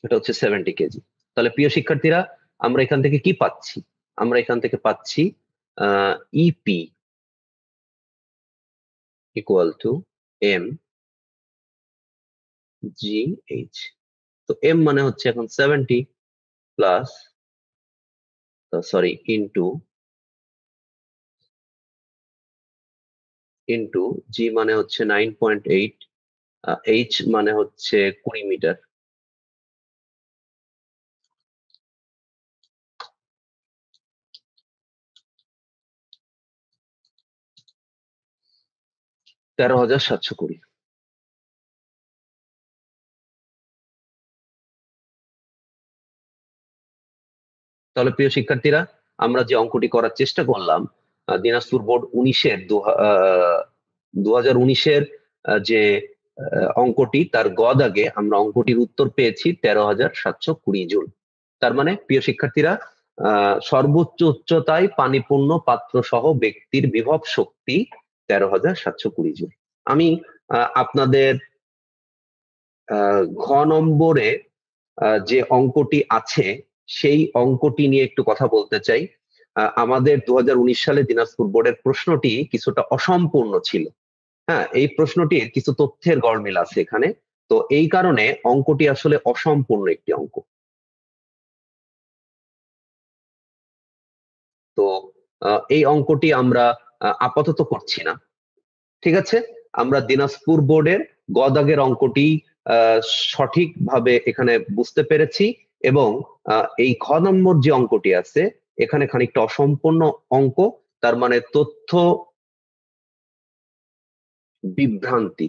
এটা হচ্ছে 70 কেজি। তাহলে প্রিয় শিক্ষার্থীরা, আমরা এখান থেকে কি পাচ্ছি? আমরা এখান থেকে পাচ্ছি EP equal to M G H. তো এম মানে হচ্ছে এখন 70 plus, sorry, into into G মানে হচ্ছে 9.8, এইচ মানে হচ্ছে 20 মিটার। তেরো হাজার 720। তাহলে প্রিয় শিক্ষার্থীরা, আমরা যে অঙ্কটি করার চেষ্টা করলাম, দিনাজপুর বোর্ড 19-এর 2019-এর যে অঙ্কটি, তার গ দাগে আমরা অঙ্কটির উত্তর পেয়েছি 13,720 জুল। তার মানে প্রিয় শিক্ষার্থীরা, সর্বোচ্চ উচ্চতায় পানিপূর্ণ পাত্র সহ ব্যক্তির বিভব শক্তি 13,720 জুল। আমি আপনাদের ঘ নম্বরে যে অঙ্কটি আছে সেই অঙ্কটি নিয়ে একটু কথা বলতে চাই। আমাদের 2019 সালে দিনাজপুর বোর্ডের প্রশ্নটি কিছুটা অসম্পূর্ণ ছিল। হ্যাঁ, এই প্রশ্নটির কিছু তথ্যের গরমিল আছে এখানে, তো এই কারণে অঙ্কটি আসলে অসম্পূর্ণ একটি অঙ্ক। তো এই অঙ্কটি আমরা আপাতত করছি না, ঠিক আছে? আমরা দিনাজপুর বোর্ডের গ দাগের অঙ্কটি সঠিকভাবে এখানে বুঝতে পেরেছি, এবং এই খ নম্বর যে অঙ্কটি আছে এখানে খানিকটা অসম্পূর্ণ অঙ্ক, তার মানে তথ্য বিভ্রান্তি।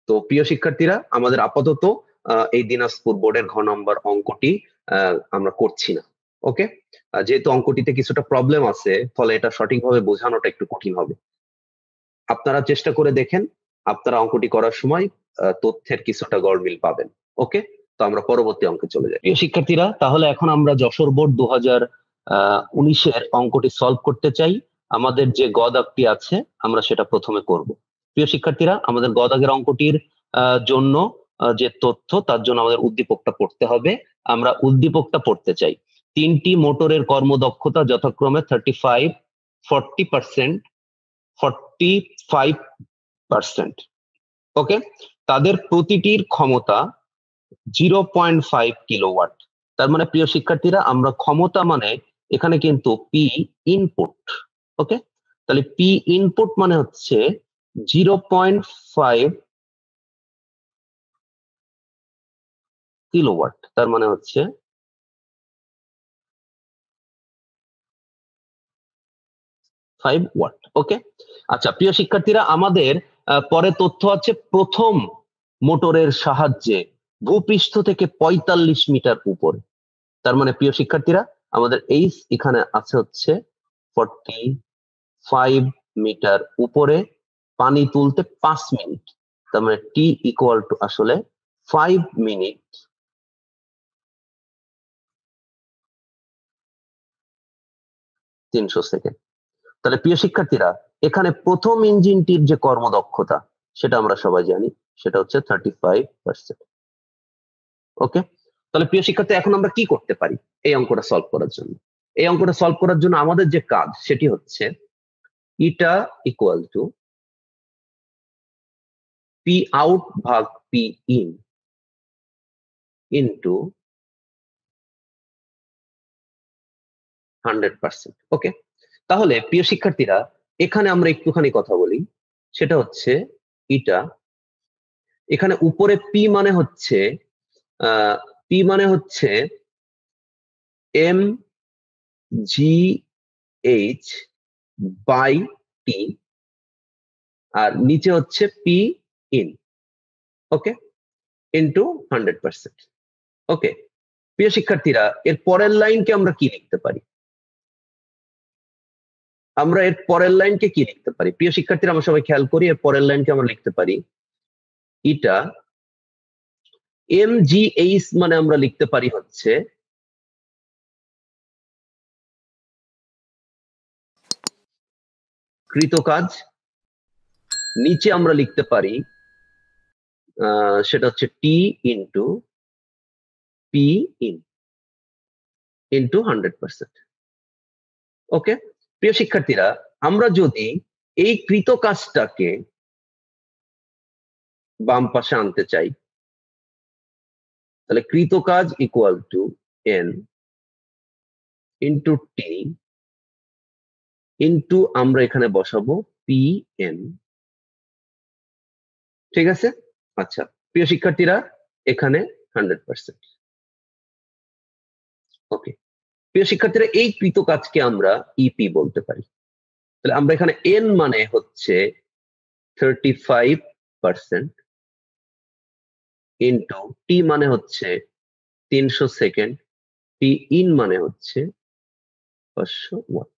তো প্রিয় শিক্ষার্থীরা, আমাদের আপাতত এই দিনাজপুর বোর্ডের ঘ নম্বর অঙ্কটি আমরা করছি না। ওকে, যেহেতু অঙ্কটিতে কিছুটা প্রবলেম আছে, ফলে এটা সঠিকভাবে বোঝানোটা একটু কঠিন হবে। আপনারা চেষ্টা করে দেখেন, আপনারা অঙ্কটি করার সময় তথ্যের কিছুটা গড়মিল পাবেন। ওকে, তো আমরা পরবর্তী অঙ্কে চলে যাই। প্রিয় শিক্ষার্থীরা, তাহলে এখন আমরা যশোর বোর্ড 2019-এর অঙ্কটি সলভ করতে চাই। আমাদের যে গ দাগটি আছে আমরা সেটা প্রথমে করব। প্রিয় শিক্ষার্থীরা, আমাদের গ দাগের অঙ্কটির জন্য যে তথ্য, তার জন্য আমাদের উদ্দীপকটা পড়তে হবে। আমরা উদ্দীপকটা পড়তে চাই। তিনটি মোটরের কর্মদক্ষতা যথাক্রমে 35, 40%, 45%। ওকে, তাদের প্রতিটির ক্ষমতা 0.5 কিলোওয়াট। তার মানে প্রিয় শিক্ষার্থীরা, আমরা ক্ষমতা মানে এখানে কিন্তু পি ইনপুট। ওকে, তাহলে পি ইনপুট মানে হচ্ছে 0.5 কিলোওয়াট, তার মানে হচ্ছে 5 ওয়াট। ওকে, আচ্ছা প্রিয় শিক্ষার্থীরা, আমাদের পরে তথ্য আছে প্রথম মোটরের সাহায্যে ভূপৃষ্ঠ থেকে 45 মিটার উপরে। তার মানে প্রিয় শিক্ষার্থীরা, আমাদের এইচ এখানে আছে হচ্ছে 45 মিটার উপরে, পানি তুলতে 5 মিনিট। তার মানে টি ইকুয়াল টু আসলে 5 মিনিট 300 সেকেন্ড। তাহলে প্রিয় শিক্ষার্থীরা, এখানে প্রথম ইঞ্জিনটির যে কর্মদক্ষতা সেটা আমরা সবাই জানি, সেটা হচ্ছে 35%। ওকে, তাহলে প্রিয় শিক্ষার্থী, এখন আমরা কি করতে পারি এই অঙ্কটা সলভ করার জন্য? এই অঙ্কটা সলভ করার জন্য আমাদের যে কাজ সেটি হচ্ছে ইটা ইকুয়াল টু পি আউট ভাগ পি ইন ইন্টু 100%। ওকে, তাহলে প্রিয় শিক্ষার্থীরা, এখানে আমরা একটুখানি কথা বলি, সেটা হচ্ছে ইটা, এখানে উপরে পি মানে হচ্ছে M G H by T, আর নিচে হচ্ছে পি ইন, ওকে, ইন্টু 100%। ওকে, প্রিয় শিক্ষার্থীরা, এর পরের লাইনকে আমরা কি লিখতে পারি? আমরা এর পরের লাইনকে কি লিখতে পারি? প্রিয় শিক্ষার্থীরা, আমরা সবাই খেয়াল করি, এর পরের লাইনকে আমরা লিখতে পারি ইটা এম জি এইচ মানে আমরা লিখতে পারি হচ্ছে কৃতকাজ, নিচে আমরা লিখতে পারি সেটা হচ্ছে টি ইন্টু পি ইন ইন্টু 100%। ওকে, প্রিয় শিক্ষার্থীরা, আমরা যদি এই কৃতকাজটাকে বাম পাশে আনতে চাই, তাহলে কৃতকাজ equal to N into T into আমরা এখানে বসাবো পি এন। ঠিক আছে, আচ্ছা প্রিয় শিক্ষার্থীরা, এখানে 100%। ওকে, প্রিয় শিক্ষার্থীরা, এই কৃতকাজকে আমরা ইপি বলতে পারি। তাহলে আমরা এখানে এন মানে হচ্ছে 35% ইন্টু টি মানে হচ্ছে 300 সেকেন্ড, টি ইন মানে হচ্ছে 500 ওয়াট।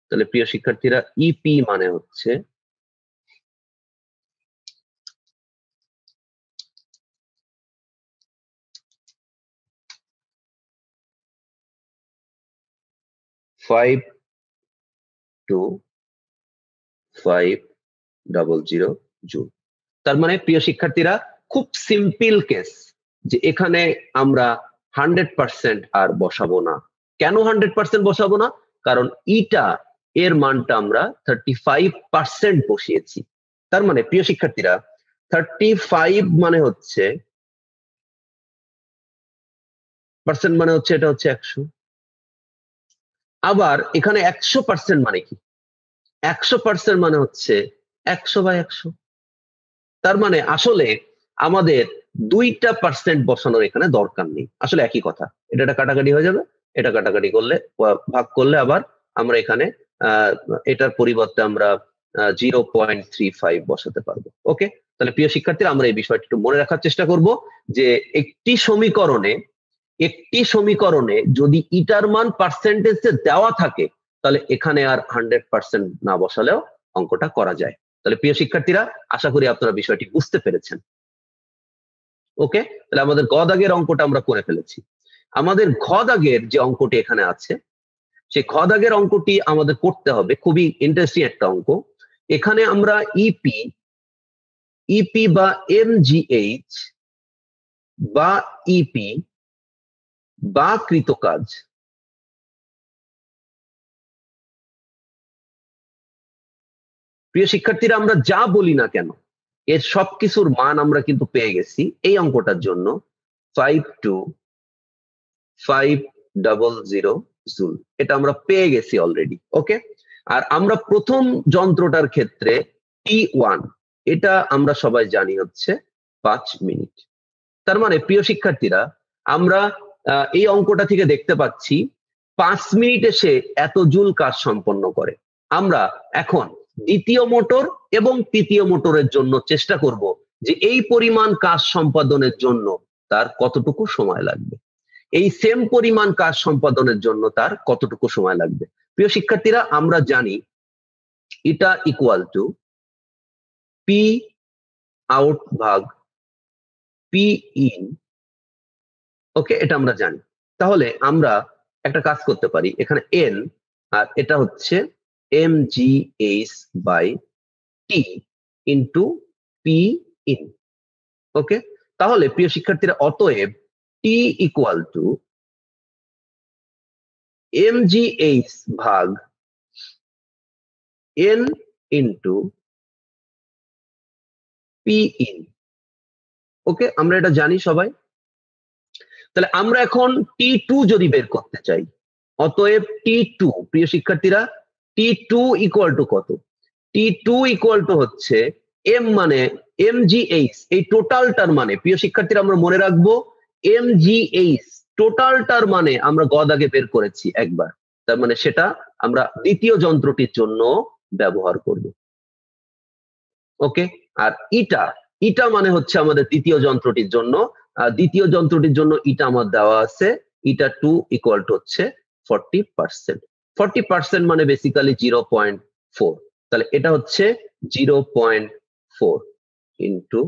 তাহলে প্রিয় শিক্ষার্থীরা, ইপি মানে হচ্ছে 52500 জুল। তার মানে প্রিয় শিক্ষার্থীরা, খুব সিম্পল কেস, যে এখানে আমরা 100% আর বসাবো না। কেন 100% বসাবো না? কারণ ইটা এর মানটা আমরা 35% বসিয়েছি। তার মানে প্রিয় শিক্ষার্থীরা, 35 মানে হচ্ছে পার্সেন্ট মানে হচ্ছে এটা হচ্ছে 100। আবার এখানে 100% মানে কি? 100% মানে হচ্ছে 100/100। তার মানে আসলে আমাদের 2টা পার্সেন্ট বসানোর এখানে দরকার নেই, আসলে একই কথা। এটা কাটাকাটি হয়ে যাবে, এটা কাটাকাটি করলে ভাগ করলে আবার আমরা এখানে এটার পরিবর্তে আমরা 0.35 বসাতে পারবো। ওকে, তাহলে প্রিয় শিক্ষার্থীরা, আমরা এই বিষয়টা একটু মনে রাখার চেষ্টা করব যে একটি সমীকরণে যদি ইটার মান পার্সেন্টেজে দেওয়া থাকে, তাহলে এখানে আর 100% না বসালেও অঙ্কটা করা যায়। তাহলে প্রিয় শিক্ষার্থীরা, আশা করি আপনারা বিষয়টি বুঝতে পেরেছেন। ওকে, তাহলে আমাদের গ দাগের অঙ্কটা আমরা করে ফেলেছি। আমাদের ঘ দাগের যে অঙ্কটি এখানে আছে, সেই ঘ দাগের অঙ্কটি আমাদের করতে হবে, খুবই ইন্টারেস্টিং একটা অঙ্ক। এখানে আমরা ইপি বা এমজিএইচ বা ইপি বা কৃতকাজ প্রিয় শিক্ষার্থীরা, আমরা যা বলি না কেন, এর সবকিছুর মান আমরা কিন্তু পেয়ে গেছি এই অঙ্কটার জন্য 52500 জুল। এটা আমরা পেয়ে গেছি অলরেডি। ওকে, আর আমরা প্রথম যন্ত্রটার ক্ষেত্রে T1, এটা আমরা সবাই জানি হচ্ছে 5 মিনিট। তার মানে প্রিয় শিক্ষার্থীরা, আমরা এই অঙ্কটা থেকে দেখতে পাচ্ছি 5 মিনিটে সে এত জুল কাজ সম্পন্ন করে। আমরা এখন দ্বিতীয় মোটর এবং তৃতীয় মোটরের জন্য চেষ্টা করব যে এই পরিমাণ কাজ সম্পাদনের জন্য তার কতটুকু সময় লাগবে, এই সেম পরিমাণ কাজ সম্পাদনের জন্য তার কতটুকু সময় লাগবে। প্রিয় শিক্ষার্থীরা, আমরা জানি এটা ইকুয়াল টু পি আউট ভাগ পি ইন। ওকে, এটা আমরা জানি। তাহলে আমরা একটা কাজ করতে পারি, এখানে এন আর এটা হচ্ছে mgh by T into P in. Okay, তাহলে প্রিয় শিক্ষার্থীরা, অতএব টি ইকুয়াল টু mgh ভাগ n into P in. Okay, আমরা এটা জানি সবাই। তাহলে আমরা এখন T2 যদি বের করতে চাই, অতএব T2, প্রিয় শিক্ষার্থীরা, T2 ইকুয়াল টু কত? T2 ইকুয়াল টু হচ্ছে m মানে mgh, এই টোটালটার মানে, প্রিয় শিক্ষার্থীরা আমরা মনে রাখবো mgh টোটালটার মানে আমরা গদ আগে বের করেছি একবার, তার মানে সেটা আমরা দ্বিতীয় যন্ত্রটির জন্য ব্যবহার করব। ওকে, আর ইটা মানে হচ্ছে আমাদের দ্বিতীয় যন্ত্রটির জন্য, দ্বিতীয় যন্ত্রটির জন্য ইটা আমার দেওয়া আছে, ইটা 2 ইকুয়াল টু হচ্ছে 40%। 40% মানে বেসিক্যালি 0.4, তাহলে এটা হচ্ছে 0.4 ইন্টু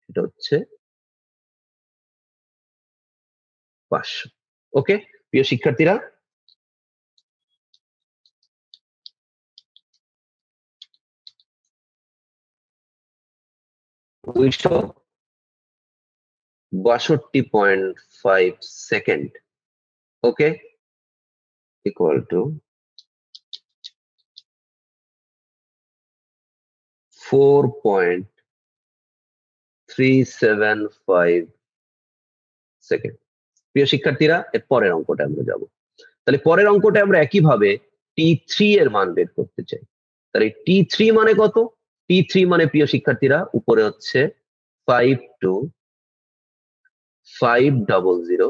এটা হচ্ছে 500। ওকে, প্রিয় শিক্ষার্থীরা, দুইশো 62.5 second, okay, equal to 4.375 second. প্রিয় শিক্ষার্থীরা, এর পরের অঙ্কটা আমরা যাব। তাহলে পরের অঙ্কটা আমরা একইভাবে T3 এর মান বের করতে চাই। তাহলে T3 মানে কত? T3 মানে প্রিয় শিক্ষার্থীরা উপরে হচ্ছে 52500।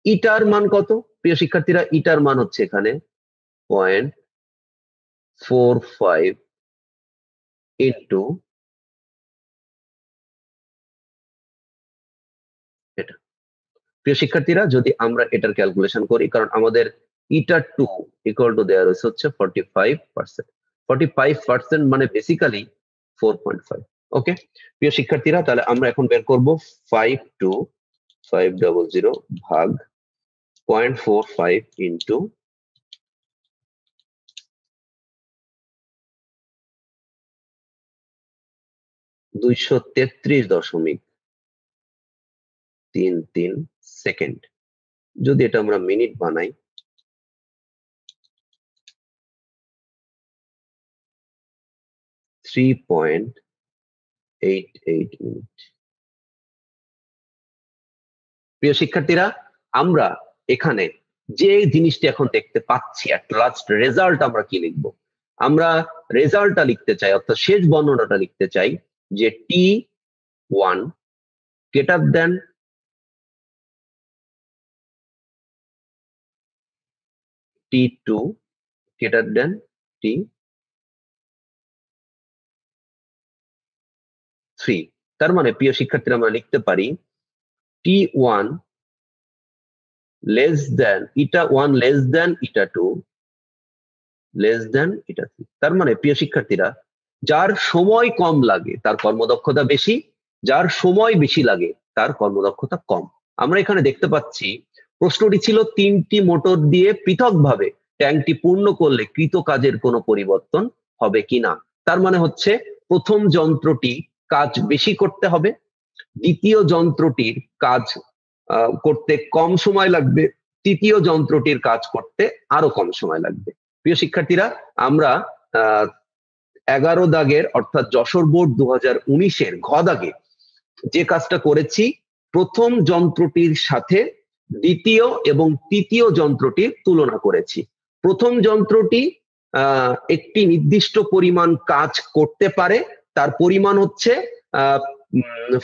ইটার মান কত? প্রিয় শিক্ষার্থীরা, ইটার মান হচ্ছে এখানে 0.45 ইন্টু এটা। প্রিয় শিক্ষার্থীরা, যদি আমরা এটার ক্যালকুলেশন করি, কারণ আমাদের ইটা 2 ইকুয়াল টু দেওয়া রয়েছে হচ্ছে 45%। 45% মানে বেসিক্যালি 4.5। ওকে, প্রিয় শিক্ষার্থীরা, তাহলে আমরা এখন বের করব 52500 ভাগ 0.45 ইন্টু 233.33 সেকেন্ড। যদি এটা আমরা মিনিট বানাই, 3.88 মিনিট। প্রিয় শিক্ষার্থীরা, আমরা এখানে যে জিনিসটি এখন দেখতে পাচ্ছি, এট লাস্ট রেজাল্ট আমরা কি লিখবো? আমরা রেজাল্টটা লিখতে চাই, অর্থাৎ শেষ বর্ণনাটা লিখতে চাই যে T1 greater than T2 greater than T3। তার মানে প্রিয় শিক্ষার্থীরা, আমরা লিখতে পারি T1 লেস দেন ইটা1 লেস দেন ইটা2 লেস দেন ইটা3। তার মানে প্রিয় শিক্ষার্থীরা, যার সময় কম লাগে তার কর্মদক্ষতা বেশি, যার সময় বেশি লাগে তার কর্মদক্ষতা কম। আমরা এখানে দেখতে পাচ্ছি প্রশ্নটি ছিল 3টি মোটর দিয়ে পৃথকভাবে ট্যাঙ্কটি পূর্ণ করলে কৃত কাজের কোনো পরিবর্তন হবে কিনা। তার মানে হচ্ছে প্রথম যন্ত্রটি কাজ বেশি করতে হবে, দ্বিতীয় যন্ত্রটির কাজ করতে কম সময় লাগবে, তৃতীয় যন্ত্রটির কাজ করতে আরো কম সময় লাগবে। প্রিয় শিক্ষার্থীরা, আমরা 11 দাগের অর্থাৎ যশোর বোর্ড 2019-এর ঘ দাগে যে কাজটা করেছি, প্রথম যন্ত্রটির সাথে দ্বিতীয় এবং তৃতীয় যন্ত্রটির তুলনা করেছি। প্রথম যন্ত্রটি একটি নির্দিষ্ট পরিমাণ কাজ করতে পারে, তার পরিমাণ হচ্ছে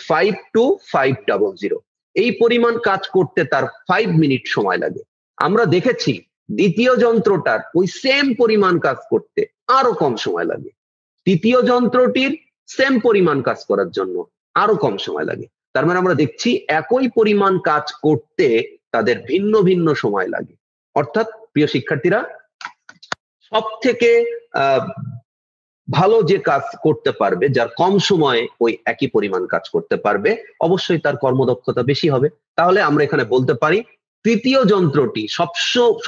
52500। এই পরিমাণ কাজ করতে তার 5 মিনিট সময় লাগে। আমরা দেখেছি দ্বিতীয় যন্ত্রটার ওই সেম পরিমাণ কাজ করতে আরো কম সময় লাগে, তৃতীয় যন্ত্রটির সেম পরিমাণ কাজ করার জন্য আরো কম সময় লাগে। তার মানে আমরা দেখছি একই পরিমাণ কাজ করতে তাদের ভিন্ন ভিন্ন সময় লাগে। অর্থাৎ প্রিয় শিক্ষার্থীরা, সব থেকে ভালো যে কাজ করতে পারবে, যার কম সময়ে ওই একই পরিমাণ কাজ করতে পারবে, অবশ্যই তার কর্মদক্ষতা বেশি হবে। তাহলে আমরা এখানে বলতে পারি তৃতীয় যন্ত্রটি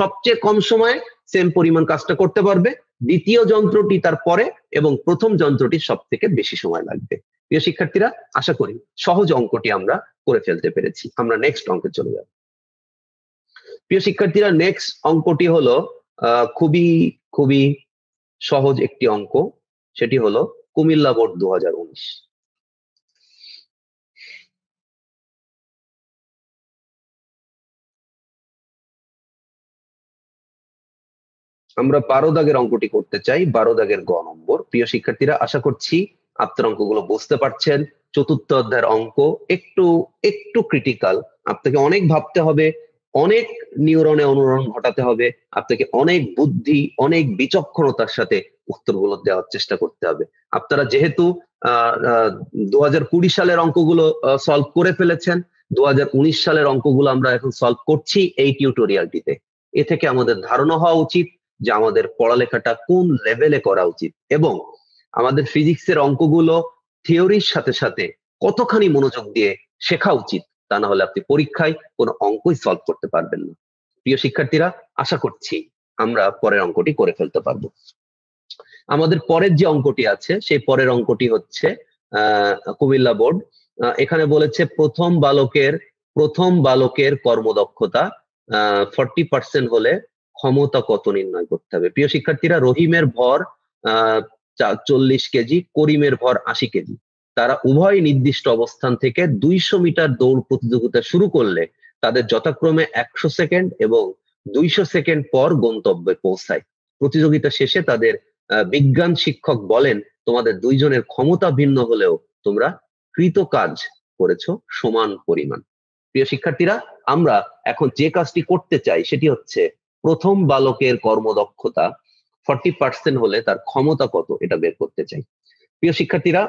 সবচেয়ে কম সময়ে সেম পরিমাণ কাজটা করতে পারবে, দ্বিতীয় যন্ত্রটি তার পরে, এবং প্রথম যন্ত্রটি সব থেকে বেশি সময় লাগবে। প্রিয় শিক্ষার্থীরা, আশা করি সহজ অঙ্কটি আমরা করে ফেলতে পেরেছি। আমরা নেক্সট অঙ্কে চলে যাব। প্রিয় শিক্ষার্থীরা, নেক্সট অঙ্কটি হলো খুবই খুবই সহজ একটি অঙ্ক। সেটি হলো কুমিল্লা বোর্ড 2019। আমরা 12 দাগের অঙ্কটি করতে চাই, 12 দাগের গ নম্বর। প্রিয় শিক্ষার্থীরা, আশা করছি আপনার অঙ্কগুলো বুঝতে পারছেন। চতুর্থ অধ্যায়ের অঙ্ক একটু একটু ক্রিটিক্যাল, আপনাকে অনেক ভাবতে হবে, অনেক নিউরনে অনুরণ ঘটাতে হবে, আপনাকে অনেক বুদ্ধি, অনেক বিচক্ষণতার সাথে উত্তরগুলো দেওয়ার চেষ্টা করতে হবে। আপনারা যেহেতু 2020 সালের অঙ্কগুলো সলভ করে ফেলেছেন, 2019 সালের অঙ্কগুলো আমরা এখন সলভ করছি এই টিউটোরিয়ালটিতে। এ থেকে আমাদের ধারণা হওয়া উচিত যে আমাদের পড়ালেখাটা কোন লেভেলে করা উচিত, এবং আমাদের ফিজিক্সের অঙ্কগুলো থিওরির সাথে সাথে কতখানি মনোযোগ দিয়ে শেখা উচিত। তা না হলে আপনি পরীক্ষায় কোনো অঙ্কই সলভ করতে পারবেন না। প্রিয় শিক্ষার্থীরা, আশা করছি আমরা পরের অঙ্কটি করে ফেলতে পারবো। আমাদের পরের যে অঙ্কটি আছে, সেই পরের অঙ্কটি হচ্ছে কুমিল্লা বোর্ড। এখানে বলেছে প্রথম বালকের কর্মদক্ষতা 40% হলে ক্ষমতা কত নির্ণয় করতে হবে। প্রিয় শিক্ষার্থীরা, রহিমের ভর 40 কেজি, করিমের ভর 80 কেজি। তারা উভয় নির্দিষ্ট অবস্থান থেকে 200 মিটার দৌড় প্রতিযোগিতা শুরু করলে তাদের যথাক্রমে 100 সেকেন্ড এবং 200 সেকেন্ড পর গন্তব্যে পৌঁছায়। প্রতিযোগিতা শেষে তাদের বিজ্ঞান শিক্ষক বলেন, তোমাদের দুইজনের ক্ষমতা ভিন্ন হলেও তোমরা কৃত কাজ করেছো সমান পরিমাণ। প্রিয় শিক্ষার্থীরা, আমরা এখন যে কাজটি করতে চাই সেটি হচ্ছে প্রথম বালকের কর্মদক্ষতা 40% হলে তার ক্ষমতা কত, এটা বের করতে চাই। প্রিয় শিক্ষার্থীরা,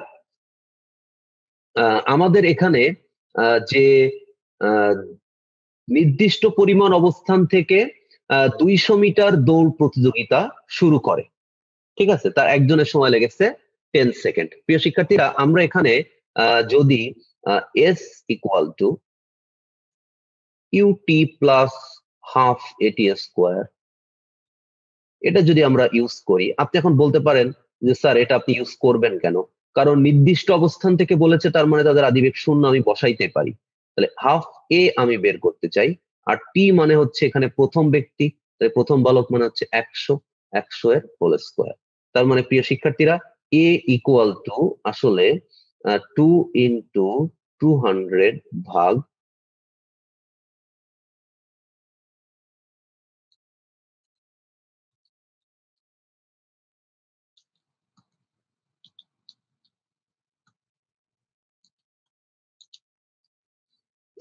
আমাদের এখানে যে নির্দিষ্ট পরিমাণ অবস্থান থেকে 200 মিটার দৌড় প্রতিযোগিতা শুরু করে, ঠিক আছে, তার একজনের সময় লেগেছে 10 সেকেন্ড। প্রিয় শিক্ষার্থীরা, আমরা এখানে যদি s equal two ut plus half AT square, এটা যদি আমরা ইউজ করি, আপনি এখন বলতে পারেন যে স্যার এটা আপনি ইউজ করবেন কেন? কারণ নির্দিষ্ট অবস্থান থেকে বলেছে, তার মানে তাদের আদিবেগ শূন্য আমি বসাইতে পারি। তাহলে হাফ এ আমি বের করতে চাই, আর টি মানে হচ্ছে এখানে প্রথম ব্যক্তি, তাই প্রথম বালক মানে হচ্ছে 100 এর হোল স্কোয়ার। তার মানে প্রিয় শিক্ষার্থীরা, এ ইকুয়াল টু আসলে 2 ইন্টু 200 ভাগ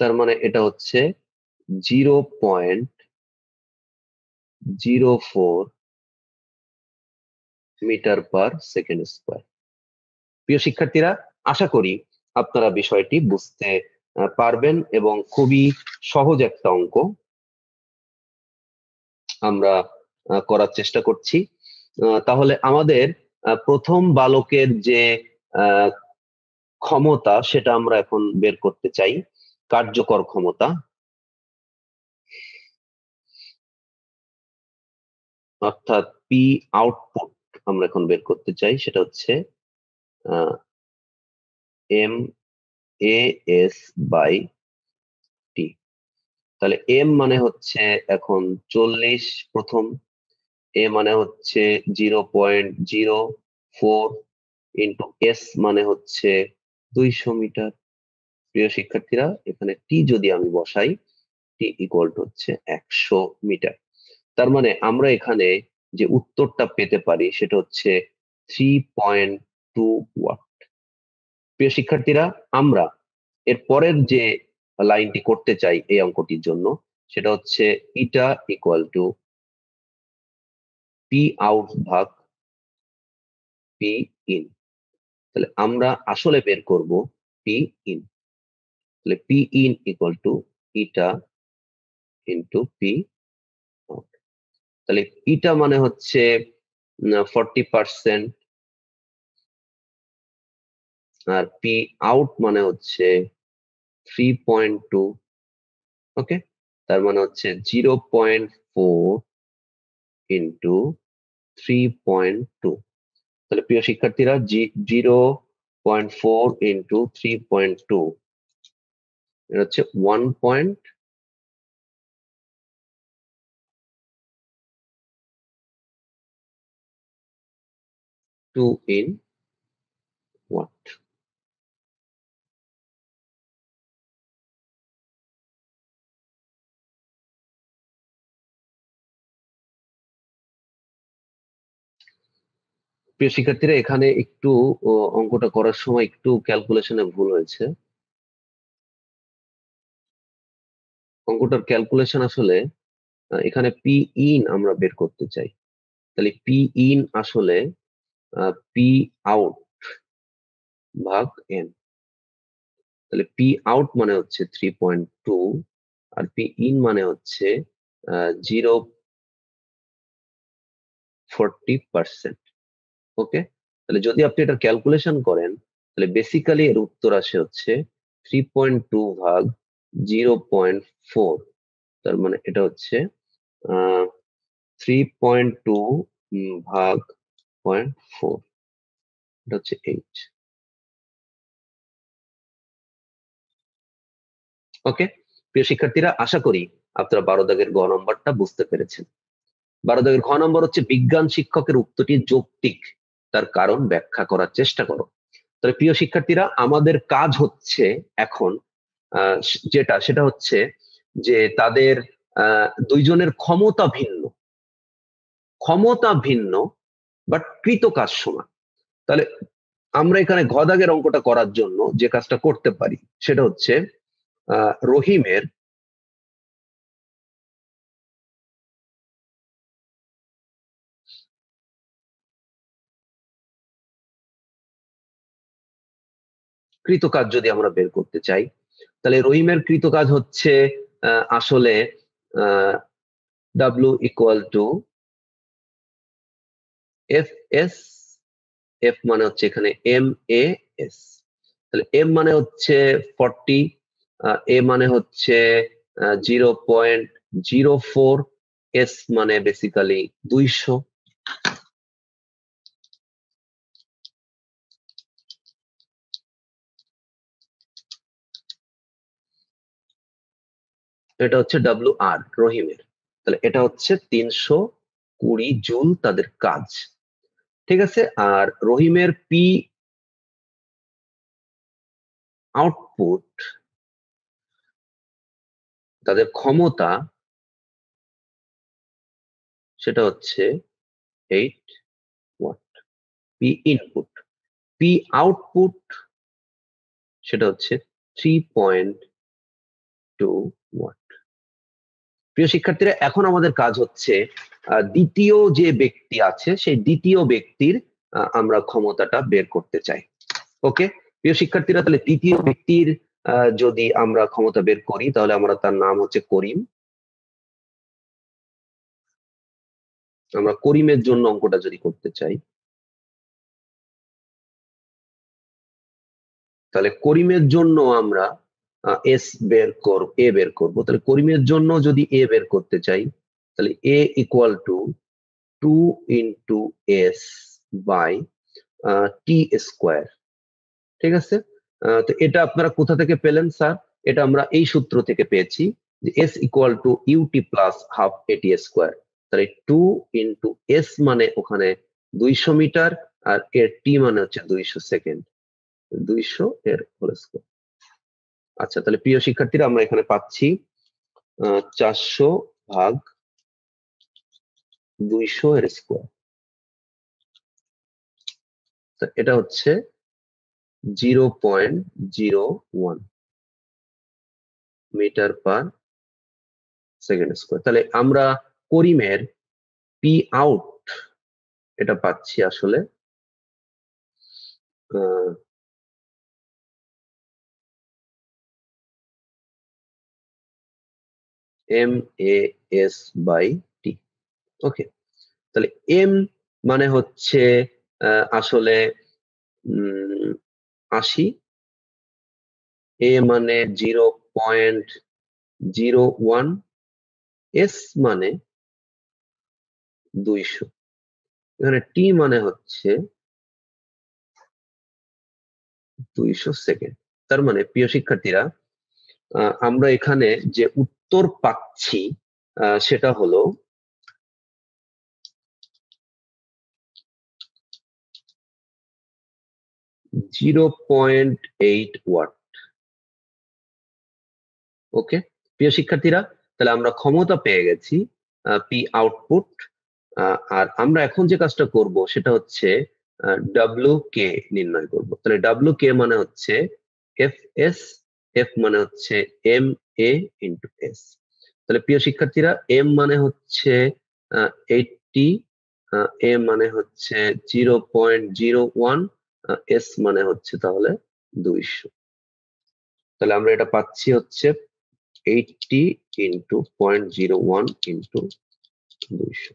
তার মানে এটা হচ্ছে 0.04 মিটার পার সেকেন্ড স্কোয়ার। প্রিয় শিক্ষার্থীরা, আশা করি আপনারা বিষয়টি বুঝতে পারবেন, এবং খুবই সহজ একটা অঙ্ক আমরা করার চেষ্টা করছি। তাহলে আমাদের প্রথম বালকের যে ক্ষমতা সেটা আমরা এখন বের করতে চাই, কার্যকর ক্ষমতা, অর্থাৎ পি আউটপুট আমরা এখন বের করতে চাই। সেটা হচ্ছে M A S by T. তাহলে এম মানে হচ্ছে এখন 40 প্রথম, এ মানে হচ্ছে 0.04 ইন্টু এস মানে হচ্ছে 200 মিটার। প্রিয় শিক্ষার্থীরা, এখানে টি যদি আমি বসাই, টি ইকুয়াল টু হচ্ছে 100 মিটার। তার মানে আমরা এখানে যে উত্তরটা পেতে পারি সেটা হচ্ছে 3.2 ওয়াট। প্রিয় শিক্ষার্থীরা, আমরা এর পরের যে লাইনটি করতে চাই এই অঙ্কটির জন্য, সেটা হচ্ছে ইটা ইকুয়াল টু পি আউট ভাগ পি ইন। তাহলে আমরা আসলে বের করব পি ইন। তাহলে P in equal to eta into P out. তাহলে ইটা মানে হচ্ছে 40%, আর পি আউট মানে হচ্ছে 3.2। ওকে, তার মানে হচ্ছে 0.4 ইন্টু 3.2। তাহলে প্রিয় শিক্ষার্থীরা 0.4 ইন্টু 3.2 এটা হচ্ছে 1.2 ইন ওয়াট। প্রিয় শিক্ষার্থীরা এখানে একটু অঙ্কটা করার সময় একটু ক্যালকুলেশনে ভুল হয়েছে। অঙ্কটার ক্যালকুলেশন আসলে এখানে পি ইন আমরা বের করতে চাই। তাহলে পি ইন আসলে পি আউট ভাগ এন। তাহলে পি আউট মানে হচ্ছে 3.2 আর পি ইন মানে হচ্ছে 0.40%। ওকে, তাহলে যদি আপনি এটা ক্যালকুলেশন করেন তাহলে বেসিক্যালি এর উত্তর আসে হচ্ছে 3.2 ভাগ 0.4। তার মানে এটা হচ্ছে 3.2 ভাগ 0.4, এটা হচ্ছে 8। ওকে, প্রিয় শিক্ষার্থীরা, আশা করি আপনারা 12 দাগের গ নম্বরটা বুঝতে পেরেছেন। 12 দাগের ঘ নম্বর হচ্ছে বিজ্ঞান শিক্ষকের উক্তটি যৌক্তিক, তার কারণ ব্যাখ্যা করার চেষ্টা করো। তাহলে প্রিয় শিক্ষার্থীরা, আমাদের কাজ হচ্ছে এখন সেটা হচ্ছে যে তাদের দুইজনের ক্ষমতা ভিন্ন বাট কৃত কাজ সমান। তাহলে আমরা এখানে ঘ দাগের অঙ্কটা করার জন্য যে কাজটা করতে পারি সেটা হচ্ছে রহিমের কৃতকাজ যদি আমরা বের করতে চাই, তাহলে রহিমের কৃতকাজ হচ্ছে আসলে W equal to F S. F মানে হচ্ছে এখানে এম এ এস। তাহলে এম মানে হচ্ছে 40, এ মানে হচ্ছে 0.04, এস মানে বেসিক্যালি 200। এটা হচ্ছে ডাব্লিউ আর রহিমের। তাহলে এটা হচ্ছে 320 জুল তাদের কাজ। ঠিক আছে, আর রহিমের পি আউটপুট, তাদের ক্ষমতা, সেটা হচ্ছে 8 watt. P input, P output সেটা হচ্ছে 3.2 ওয়াট। প্রিয় শিক্ষার্থীরা, এখন আমাদের কাজ হচ্ছে দ্বিতীয় যে ব্যক্তি আছে সেই দ্বিতীয় ব্যক্তির আমরা ক্ষমতাটা বের করতে চাই। ওকে, প্রিয় শিক্ষার্থীরা, তাহলে তৃতীয় ব্যক্তির যদি আমরা ক্ষমতা বের করি তাহলে আমরা তার নাম হচ্ছে করিম। আমরা করিমের জন্য অঙ্কটা যদি করতে চাই তাহলে করিমের জন্য আমরা এ বের করব। তাহলে করিমের জন্য যদি এ বের করতে চাই তাহলে A equal to 2 into S by T square. ঠিক আছে, তো এটা আপনারা কোথা থেকে পেলেন স্যার? এটা আমরা এই সূত্র থেকে পেয়েছি যে S equal to UT plus half AT square. তাহলে 2 ইন্টু এস মানে ওখানে 200 মিটার, আর এর টি মানে হচ্ছে 200 সেকেন্ড, 200 এর হোল স্কোয়ার। আচ্ছা, তাহলে প্রিয় শিক্ষার্থীরা, আমরা এখানে পাচ্ছি 400 ভাগ 200 এর স্কোয়ার। এটা হচ্ছে 0.01 মিটার পার সেকেন্ড স্কোয়ার। তাহলে আমরা করিমের পি আউট এটা পাচ্ছি আসলে এম এ এস বাই টি। ওকে, তাহলে এম মানে হচ্ছে আসলে 80, এ মানে 0.01, এস মানে 200, এখানে টি মানে হচ্ছে 200 সেকেন্ড। তার মানে প্রিয় শিক্ষার্থীরা, আমরা এখানে যে উত্তর পাচ্ছি সেটা হলো 0.8 ওয়াট। ওকে প্রিয় শিক্ষার্থীরা, তাহলে আমরা ক্ষমতা পেয়ে গেছি পি আউটপুট। আর আমরা এখন যে কাজটা করব সেটা হচ্ছে ডাব্লিউ কে নির্ণয় করব। তাহলে ডাব্লিউ কে মানে হচ্ছে এফ এস, এফ মানে হচ্ছে এম এ ইন্টু এস। তাহলে প্রিয় শিক্ষার্থীরা, এম মানে হচ্ছে 80, এ মানে হচ্ছে 0.01, এস মানে হচ্ছে তাহলে 200। তাহলে আমরা এটা পাচ্ছি হচ্ছে 80 ইন্টু 0.01 ইন্টু 200।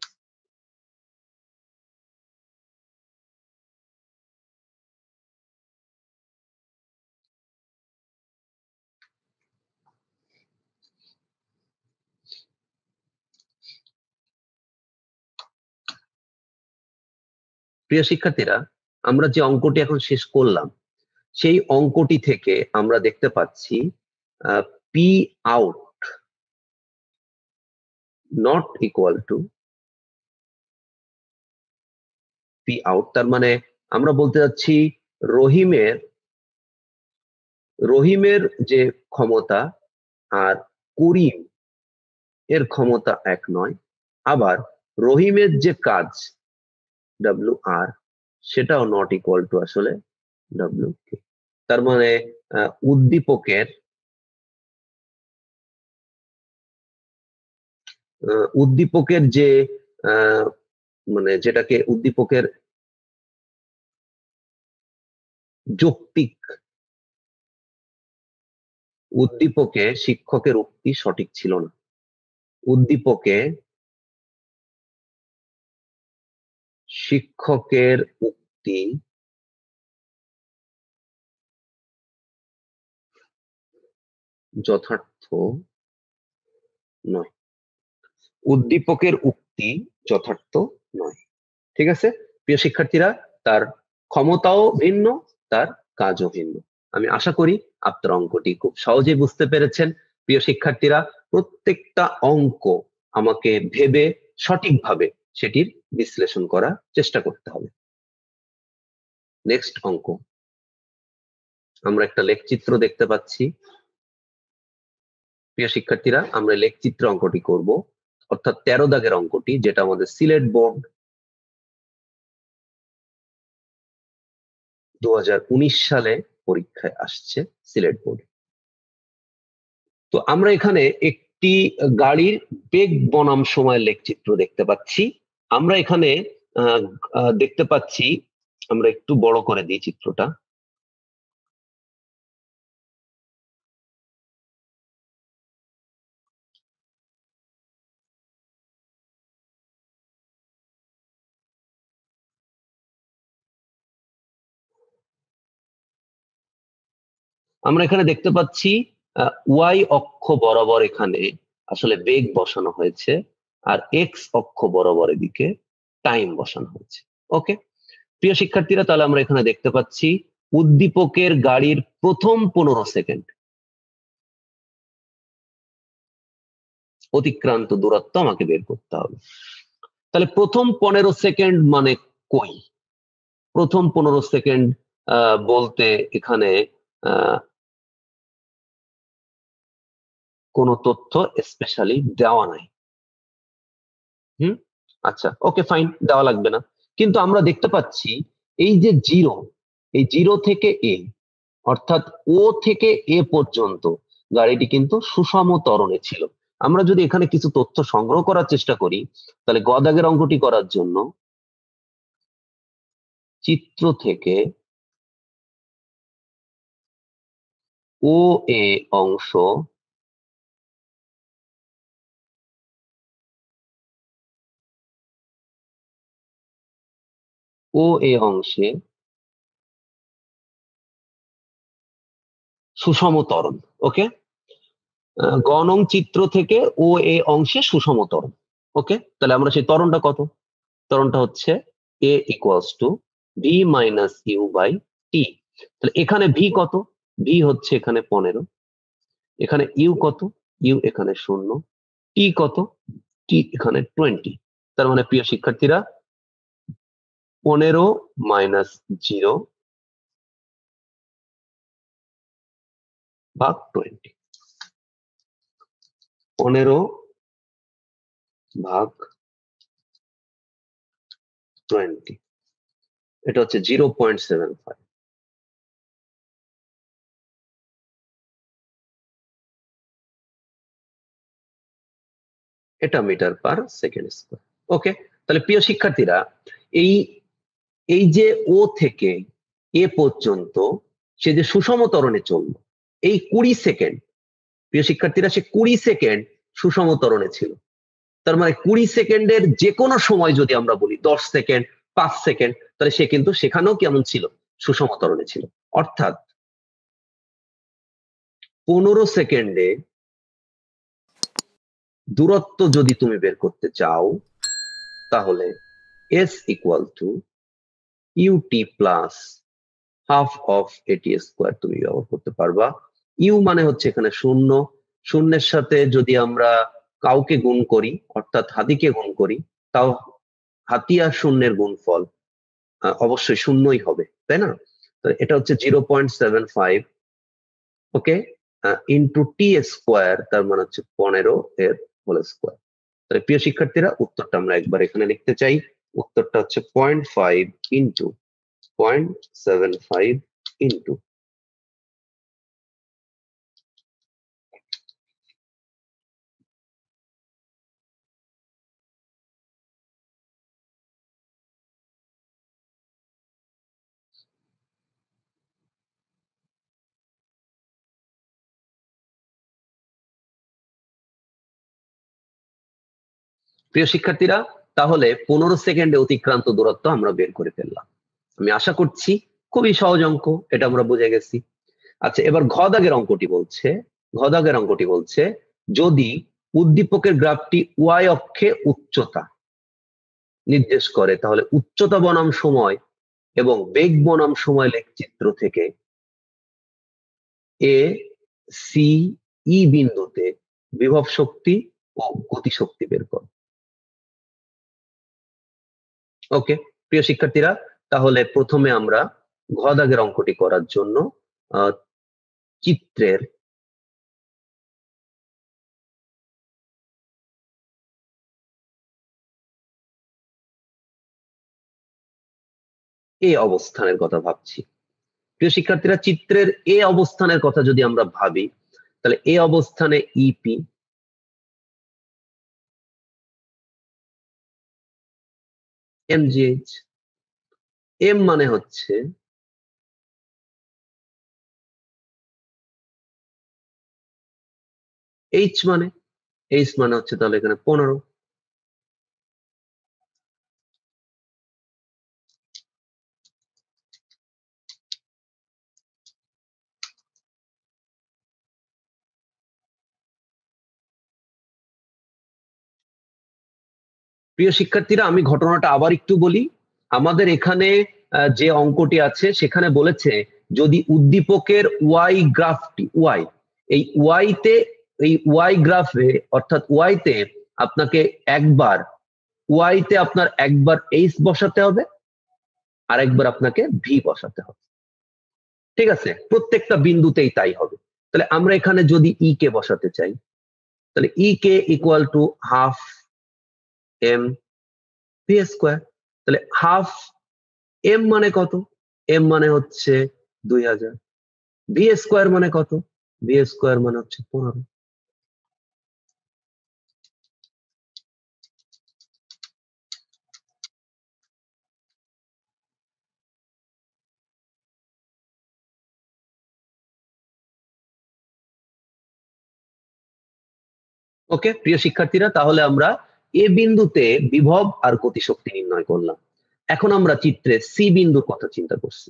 প্রিয় শিক্ষার্থীরা, আমরা যে অঙ্কটি এখন শেষ করলাম সেই অঙ্কটি থেকে আমরা দেখতে পাচ্ছি P out not equal to P out. তার মানে আমরা বলতে যাচ্ছি রহিমের যে ক্ষমতা আর করিম এর ক্ষমতা এক নয়। আবার রহিমের যে কাজ ডাব্লিউ আর সেটাও নট ইকুয়াল টু আসলে ডাব্লিউ কে। তার মানে উদ্দীপকের যে মানে যেটাকে উদ্দীপকের যৌক্তিক উদ্দীপকে শিক্ষকের উক্তি সঠিক ছিল না। উদ্দীপকে শিক্ষকের উক্তি যথার্থ নয়। উদ্দীপকের উক্তি যথার্থ নয়। ঠিক আছে প্রিয় শিক্ষার্থীরা, তার ক্ষমতাও ভিন্ন, তার কাজও ভিন্ন। আমি আশা করি আপনারা অঙ্কটি খুব সহজেই বুঝতে পেরেছেন। প্রিয় শিক্ষার্থীরা, প্রত্যেকটা অঙ্ক আমাকে ভেবে সঠিকভাবে সেটির বিশ্লেষণ করার চেষ্টা করতে হবে। নেক্সট অঙ্ক, আমরা একটা লেখচিত্র দেখতে পাচ্ছি। প্রিয় শিক্ষার্থীরা, আমরা লেখচিত্র অঙ্কটি করব, অর্থাৎ 13 দাগের অঙ্কটি, যেটা আমাদের সিলেট বোর্ড 2019 সালে পরীক্ষায় আসছে, সিলেট বোর্ড। তো আমরা এখানে একটি গাড়ির বেগ বনাম সময় লেখচিত্র দেখতে পাচ্ছি। আমরা এখানে দেখতে পাচ্ছি, আমরা একটু বড় করে দিই চিত্রটা। আমরা এখানে দেখতে পাচ্ছি ওয়াই অক্ষ বরাবর এখানে আসলে বেগ বসানো হয়েছে, আর এক্স অক্ষ বরাবর এদিকে টাইম বসানো হয়েছে। ওকে প্রিয় শিক্ষার্থীরা, তাহলে আমরা এখানে দেখতে পাচ্ছি উদ্দীপকের গাড়ির প্রথম 15 সেকেন্ড অতিক্রান্ত দূরত্ব আমাকে বের করতে হবে। তাহলে প্রথম 15 সেকেন্ড মানে কই? প্রথম 15 সেকেন্ড বলতে এখানে কোনো তথ্য স্পেশালি দেওয়া নাই। আচ্ছা, ওকে ফাইন, দেওয়া লাগবে না। কিন্তু আমরা দেখতে পাচ্ছি এই যে জিরো, এই জিরো থেকে এ, অর্থাৎ ও থেকে এ পর্যন্ত গাড়িটি কিন্তু সুষম ত্বরণে ছিল। আমরা যদি এখানে কিছু তথ্য সংগ্রহ করার চেষ্টা করি, তাহলে গ দাগের অঙ্কটি করার জন্য চিত্র থেকে ও এ অংশ অংশে সুষম ত্বরণ। ওকে, গ নং চিত্র থেকে ও এ অংশে সুষম ত্বরণ। ওকে, তাহলে আমরা সেই ত্বরণটা কত? ত্বরণটা হচ্ছে a equals to V minus U by T. তাহলে এখানে ভি কত? ভি হচ্ছে এখানে 15, এখানে ইউ কত? ইউ এখানে 0, টি কত? টি এখানে 20। তার মানে প্রিয় শিক্ষার্থীরা 15 মাইনাস 0 ভাগ 20, 15 ভাগ 20, এটা হচ্ছে 0.75। এটা মিটার পার সেকেন্ড স্কয়ার। ওকে, তাহলে প্রিয় শিক্ষার্থীরা এই এই যে ও থেকে এ পর্যন্ত সে যে সুষম ত্বরণে চললো, এই 20 সেকেন্ড, প্রিয় শিক্ষার্থীরা, সে 20 সেকেন্ড সুষম ত্বরণে ছিল। তার মানে 20 সেকেন্ডের যে কোনো সময় যদি আমরা বলি 10 সেকেন্ড, 5 সেকেন্ড, তাহলে সে কিন্তু সেখানেও কেমন ছিল? সুষম ত্বরণে ছিল। অর্থাৎ 15 সেকেন্ডে দূরত্ব যদি তুমি বের করতে চাও, তাহলে s equal to UT plus half of AT square তুমি ব্যবহার করতে পারবা। ইউ মানে হচ্ছে এখানে 0, শূন্যের সাথে যদি আমরা কাউকে গুণ করি, অর্থাৎ হাতিকে গুণ করি, তাও হাতি আর শূন্যের গুণফল অবশ্যই শূন্যই হবে, তাই না? তো এটা হচ্ছে 0.75, ওকে, ইন্টু টি স্কোয়ার, তার মানে হচ্ছে 15 এর হোল স্কোয়ার। তাহলে প্রিয় শিক্ষার্থীরা, উত্তরটা আমরা একবার এখানে লিখতে চাই। উত্তরটা হচ্ছে 0.5 ইন্টু 0.75 ইন্টু। প্রিয় শিক্ষার্থীরা, তাহলে 15 সেকেন্ডে অতিক্রান্ত দূরত্ব আমরা বের করে ফেললাম। আমি আশা করছি খুবই সহজ অঙ্ক, এটা আমরা বুঝে গেছি। আচ্ছা, এবার ঘ দাগের অঙ্কটি বলছে, ঘ দাগের অঙ্কটি বলছে যদি উদ্দীপকের গ্রাফটি ওয়াই অক্ষে উচ্চতা নির্দেশ করে, তাহলে উচ্চতা বনাম সময় এবং বেগ বনাম সময় লেখচিত্র থেকে এ সি ই বিন্দুতে বিভব শক্তি ও গতি শক্তি বের কর। ওকে, প্রিয় শিক্ষার্থীরা, তাহলে প্রথমে আমরা ঘ দাগের অঙ্কটি করার জন্য চিত্রের এ অবস্থানের কথা ভাবছি। প্রিয় শিক্ষার্থীরা, চিত্রের এ অবস্থানের কথা যদি আমরা ভাবি, তাহলে এ অবস্থানে ইপি, এমজিএইচ, এম মানে হচ্ছে এইচ মানে হচ্ছে তাহলে এখানে 15। প্রিয় শিক্ষার্থীরা, আমি ঘটনাটা আবার একটু বলি। আমাদের এখানে যে অঙ্কটি আছে সেখানে বলেছে যদি উদ্দীপকের ওয়াই গ্রাফটি ওয়াই, এই ওয়াইতে, এই ওয়াই গ্রাফে অর্থাৎ ওয়াইতে আপনাকে একবার, ওয়াইতে আপনার একবার এইচ বসাতে হবে আর একবার আপনাকে ভি বসাতে হবে। ঠিক আছে, প্রত্যেকটা বিন্দুতেই তাই হবে। তাহলে আমরা এখানে যদি ই কে বসাতে চাই, তাহলে E K equal to half M V square. তাহলে হাফ এম মানে কত? এম মানে হচ্ছে 2000। ভি স্কোয়ার মানে কত? ভি স্কোয়ার মানে হচ্ছে 15। ওকে প্রিয় শিক্ষার্থীরা, তাহলে আমরা এ বিন্দুতে বিভব আর গতিশক্তি নির্ণয় করলাম। এখন আমরা চিত্রে সি বিন্দুর কথা চিন্তা করছি।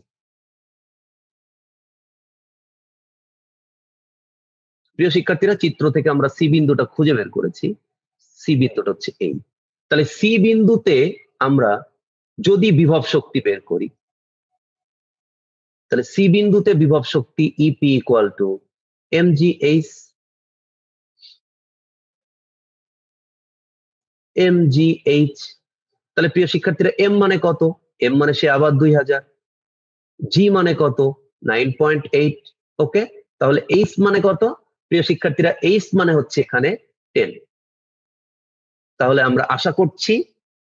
প্রিয় শিক্ষার্থীরা, চিত্র থেকে আমরা সি বিন্দুটা খুঁজে বের করেছি। সি বিন্দুটা হচ্ছে এই। তাহলে সি বিন্দুতে আমরা যদি বিভব শক্তি বের করি, তাহলে সি বিন্দুতে বিভব শক্তি EP equal to mgh mgh। তাহলে প্রিয় শিক্ষার্থীরা, এম মানে কত? এম মানে সে আবার 2000। জি মানে কত? 9.8। ওকে, তাহলে এইচ মানে কত? প্রিয় শিক্ষার্থীরা, এইচ মানে হচ্ছে এখানে 10। তাহলে আমরা আশা করছি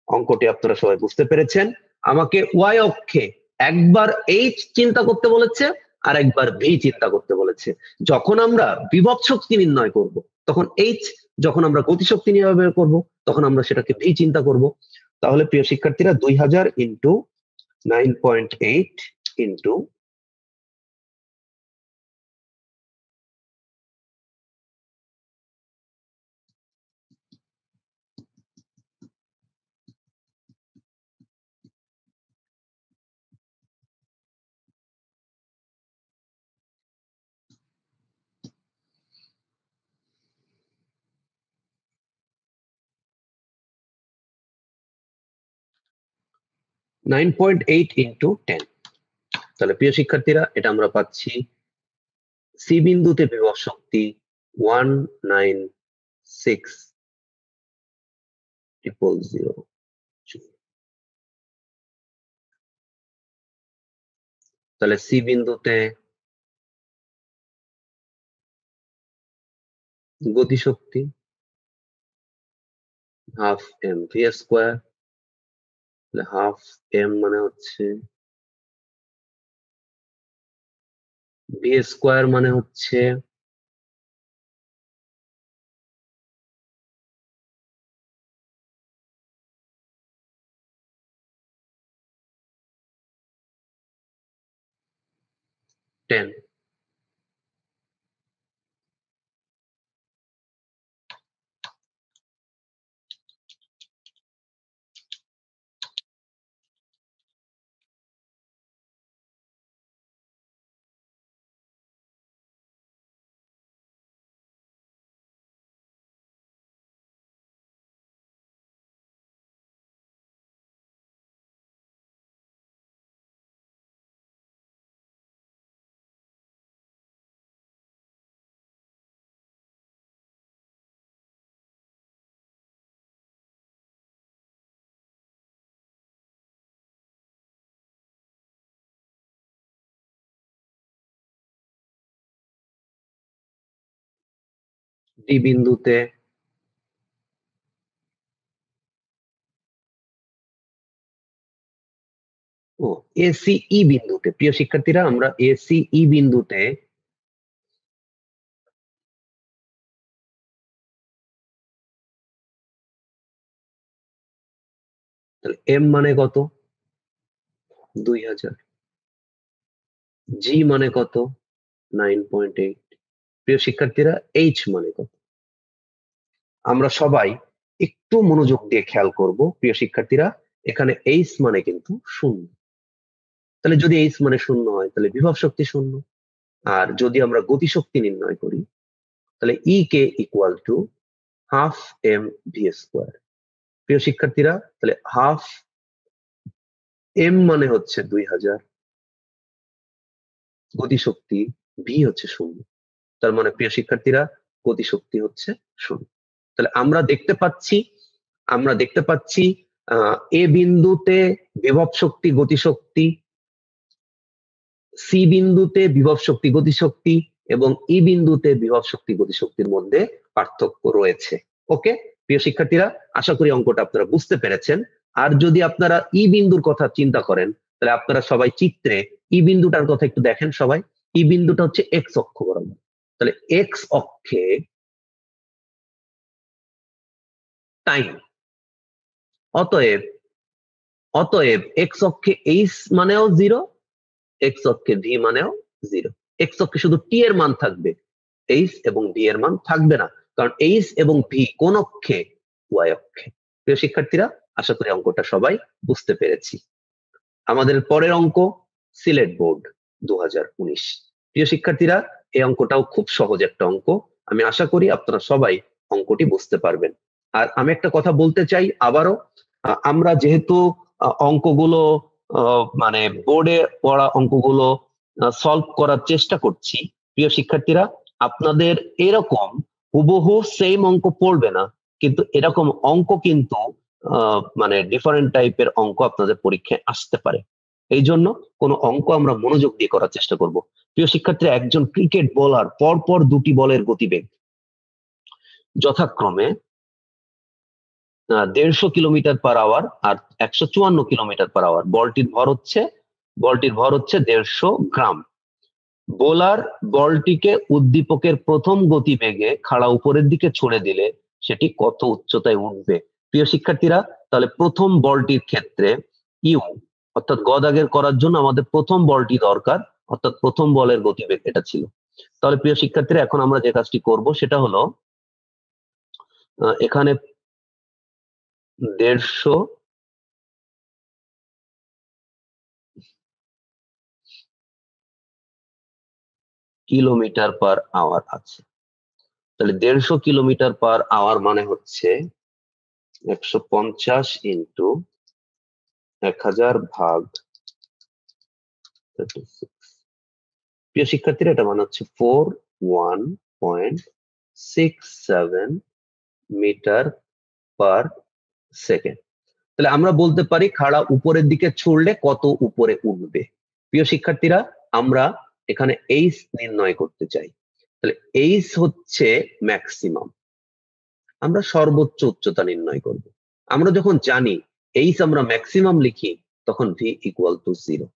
অঙ্কটি আপনারা সবাই বুঝতে পেরেছেন। আমাকে ওয়াই অক্ষে একবার এইচ চিন্তা করতে বলেছে আর একবার ভি চিন্তা করতে বলেছে। যখন আমরা বিভব শক্তি নির্ণয় করব তখন এইচ, যখন আমরা গতিশক্তি নির্ণয় করব তখন আমরা সেটাকে ভি চিন্তা করব। তাহলে প্রিয় শিক্ষার্থীরা, 2000 ইন্টু 9.8 ইন্টু 9.8 ইন্টু 10। তাহলে প্রিয় শিক্ষার্থীরা, এটা আমরা পাচ্ছি সি বিন্দুতে বিভব শক্তি 196,000। তাহলে সি বিন্দুতে গতিশক্তি half M V square. Half M মানে হচ্ছে ভি স্কোয়ার মানে হচ্ছে 10। ডি বিন্দুতে এসিই বিন্দুতে, প্রিয় শিক্ষার্থীরা, আমরা এসিই বিন্দুতে এম মানে কত? 2000। জি মানে কত? 9.8। প্রিয় শিক্ষার্থীরা, এইচ মানে কত? আমরা সবাই একটু মনোযোগ দিয়ে খেয়াল করব। প্রিয় শিক্ষার্থীরা, এখানে এইচ মানে কিন্তু 0। তাহলে যদি এইচ মানে 0 হয় তাহলে বিভব শক্তি 0। আর যদি আমরা গতিশক্তি নির্ণয় করি তাহলে E K equal to half M V square. প্রিয় শিক্ষার্থীরা, তাহলে হাফ এম মানে হচ্ছে 2000, গতিশক্তি ভি হচ্ছে 0। তার মানে প্রিয় শিক্ষার্থীরা, গতিশক্তি হচ্ছে 0। তাহলে আমরা দেখতে পাচ্ছি এ বিন্দুতে বিভব শক্তি গতিশক্তি, সি বিন্দুতে বিভব শক্তি গতিশক্তি এবং ই বিন্দুতে বিভব শক্তি গতিশক্তির মধ্যে পার্থক্য রয়েছে। ওকে প্রিয় শিক্ষার্থীরা, আশা করি অঙ্কটা আপনারা বুঝতে পেরেছেন। আর যদি আপনারা ই বিন্দুর কথা চিন্তা করেন তাহলে আপনারা সবাই চিত্রে ই বিন্দুটার কথা একটু দেখেন সবাই। ই বিন্দুটা হচ্ছে এক্স অক্ষ বরাবর। তাহলে এক্স অক্ষে টাইম, অতএব অতএব এক্স অক্ষে এইচ মানেও 0, এক্স অক্ষে ভি মানেও 0। এক্স অক্ষে শুধু টি এর মান থাকবে, এইচ এবং ভি এর মান থাকবে না। কারণ এইচ এবং ভি কোন অক্ষে? ওয়াই অক্ষে। প্রিয় শিক্ষার্থীরা, আশা করি অঙ্কটা সবাই বুঝতে পেরেছি। আমাদের পরের অঙ্ক সিলেট বোর্ড 2019। প্রিয় শিক্ষার্থীরা, এই অঙ্কটাও খুব সহজ একটা অঙ্ক। আমি আশা করি আপনারা সবাই অঙ্কটি বুঝতে পারবেন। আর আমি একটা কথা বলতে চাই আবারও, আমরা যেহেতু অঙ্কগুলো মানে বোর্ডে পড়া অঙ্কগুলো সলভ করার চেষ্টা করছি, প্রিয় শিক্ষার্থীরা, আপনাদের এরকম হুবহু সেম অঙ্ক পড়বে না, কিন্তু এরকম অঙ্ক কিন্তু মানে ডিফারেন্ট টাইপের অঙ্ক আপনাদের পরীক্ষায় আসতে পারে। এই জন্য কোন অঙ্ক আমরা মনোযোগ দিয়ে করার চেষ্টা করব। প্রিয় শিক্ষার্থীরা, একজন ক্রিকেট বোলার পরপর দুটি বলের গতিবেগ যথাক্রমে 150 কিলোমিটার পার আওয়ার আর 154 কিলোমিটার পার আওয়ার। বলটির ভর হচ্ছে 150 গ্রাম। বোলার বলটিকে উদ্দীপকের প্রথম গতিবেগে খাড়া উপরের দিকে ছুড়ে দিলে সেটি কত উচ্চতায় উঠবে? প্রিয় শিক্ষার্থীরা, তাহলে প্রথম বলটির ক্ষেত্রে ইউ অর্থাৎ গ দাগের করার জন্য আমাদের প্রথম বলটি দরকার, অর্থাৎ প্রথম বলের গতিবেগ এটা ছিল। তাহলে প্রিয় শিক্ষার্থীরা, এখন আমরা যে কাজটি করব সেটা হলো এখানে 150 কিলোমিটার পার আওয়ার আছে। তাহলে 150 কিলোমিটার পার আওয়ার মানে হচ্ছে 150 ইন্টু 1000 ভাগ 36। প্রিয় শিক্ষার্থীরা, এটা মানে হচ্ছে 41.67 মিটার পার সেকেন্ড। তাহলে আমরা বলতে পারি খাড়া উপরের দিকে ছুড়লে কত উপরে উঠবে। প্রিয় শিক্ষার্থীরা, আমরা এখানে এইচ নির্ণয় করতে চাই। তাহলে এইচ হচ্ছে ম্যাক্সিমাম, আমরা সর্বোচ্চ উচ্চতা নির্ণয় করব। আমরা যখন জানি এইচ আমরা ম্যাক্সিমাম লিখি, তখন ভি ইকুয়াল টু 0।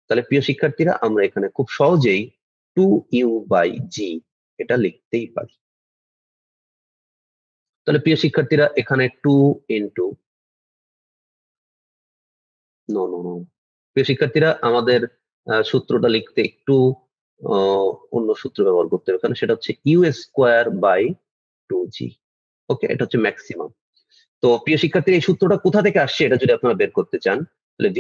তাহলে প্রিয় শিক্ষার্থীরা, আমরা এখানে খুব সহজেই 2u/g এটা লিখতেই পারি। তাহলে প্রিয় শিক্ষার্থীরা, এখানে 2 ইন্টু প্রিয় শিক্ষার্থীরা, আমাদের সূত্রটা লিখতে একটু অন্য সূত্র ব্যবহার করতে হবে এখানে, সেটা হচ্ছে u²/2g। ওকে, এটা হচ্ছে ম্যাক্সিমাম। তো প্রিয় শিক্ষার্থীরা, এই সূত্রটা কোথা থেকে আসছে এটা যদি আপনারা বের করতে চান, তাহলে v²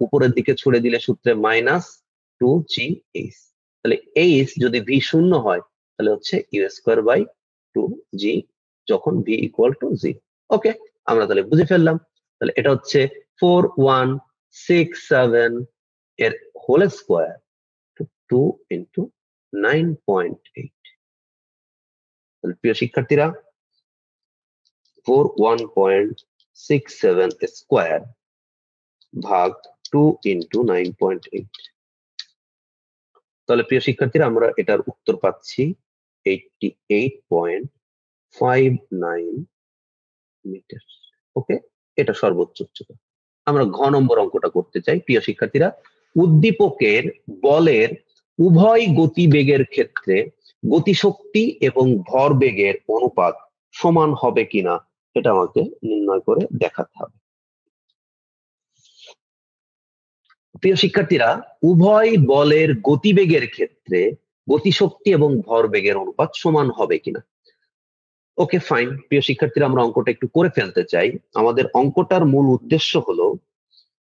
উপরের দিকে ছুড়ে দিলে সূত্রে -2gh। তাহলে h যদি v শূন্য হয় তাহলে হচ্ছে u²/2g যখন v ইকুয়াল টু 0। ওকে, আমরা তাহলে বুঝে ফেললাম। তাহলে এটা হচ্ছে 4167 এর হোল স্কোয়ার 2 ইন্টু 9.8। তাহলে প্রিয় শিক্ষার্থীরা, 41.67 স্কোয়ার ভাগ 2 ইন্টু 9.8। তাহলে প্রিয় শিক্ষার্থীরা, আমরা এটার উত্তর পাচ্ছি 88.59 মিটার। ওকে, এটা সর্বোচ্চ উচ্চতা। আমরা ঘ নম্বর অঙ্কটা করতে চাই। প্রিয় শিক্ষার্থীরা, উদ্দীপকের বলের উভয় গতিবেগের ক্ষেত্রে গতিশক্তি এবং ভরবেগের অনুপাত সমান হবে কিনা এটা আমাকে নির্ণয় করে দেখাতে হবে। প্রিয় শিক্ষার্থীরা, উভয় বলের গতিবেগের ক্ষেত্রে গতিশক্তি এবং ভরবেগের অনুপাত সমান হবে কিনা। Okay fine. প্রিয় শিক্ষার্থীরা, আমরা অঙ্কটা একটু করে ফেলতে চাই। আমাদের অঙ্কটার মূল উদ্দেশ্য হলো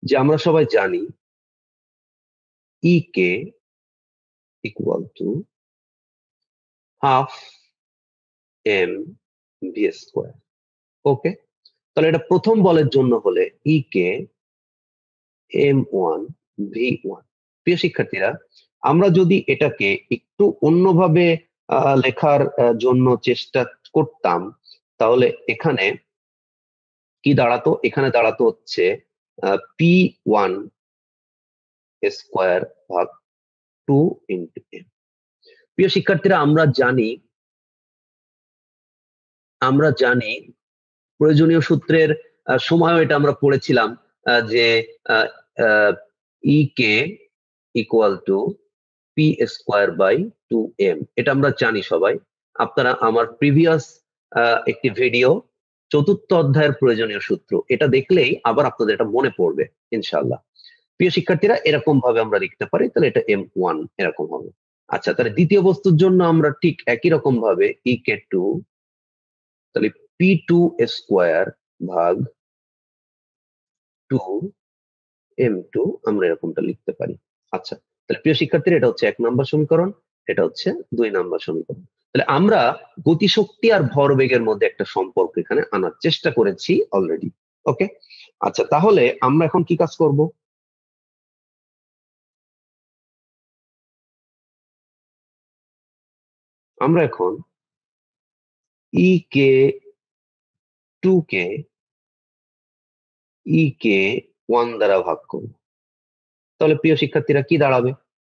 যে আমরা সবাই জানি E K equal to half mv²। ওকে, তাহলে এটা প্রথম বলের জন্য হলে E কে m1v1। প্রিয় শিক্ষার্থীরা, আমরা যদি এটাকে একটু অন্যভাবে লেখার জন্য চেষ্টা করতাম, তাহলে এখানে কি দাঁড়াতো? এখানে দাঁড়াতো হচ্ছে p1² ভাগ 2 ইন্টু m। প্রিয় শিক্ষার্থীরা, আমরা জানি প্রয়োজনীয় সূত্রের সময় এটা আমরা পড়েছিলাম যে E কে ইকুয়াল টু p²/2m। এটা আমরা জানি সবাই। আপনারা আমার প্রিভিয়াস একটি ভিডিও 4th অধ্যায়ের প্রয়োজনীয় সূত্র এটা দেখলেই আবার আপনাদের এটা মনে পড়বে ইনশাআল্লাহ। প্রিয় শিক্ষার্থীরা, এরকম ভাবে আমরা লিখতে পারি, তাহলে এটা m1 এরকম হবে। আচ্ছা, তাহলে দ্বিতীয় বস্তুর জন্য আমরা ঠিক একই রকম ভাবে E কে 2 তাহলে P2 স্কোয়ার ভাগ 2m2 আমরা এরকমটা লিখতে পারি। আচ্ছা, তাহলে প্রিয় শিক্ষার্থীরা এটা হচ্ছে 1 নম্বর সমীকরণ, এটা হচ্ছে 2 নম্বর সমীকরণ। তাহলে আমরা গতিশক্তি আর ভরবেগের মধ্যে একটা সম্পর্ক এখানে আনার চেষ্টা করেছি অলরেডি। ওকে, আচ্ছা তাহলে আমরা এখন কি কাজ করব? আমরা এখন ই কে 2 কে ই কে 1 দ্বারা ভাগ করব। তাহলে প্রিয় শিক্ষার্থীরা কি দাঁড়াবে?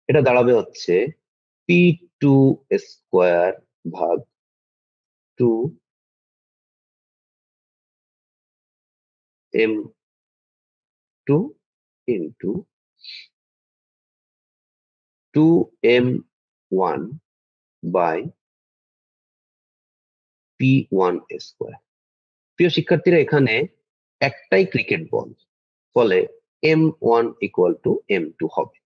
এটা দাঁড়াবে হচ্ছে P2 স্কোয়ার ভাগ 2m2 into 2m1 by P1 square. প্রিয় শিক্ষার্থীরা এখানে একটাই ক্রিকেট বল, ফলে m1 ইকুয়াল টু m2 হবে।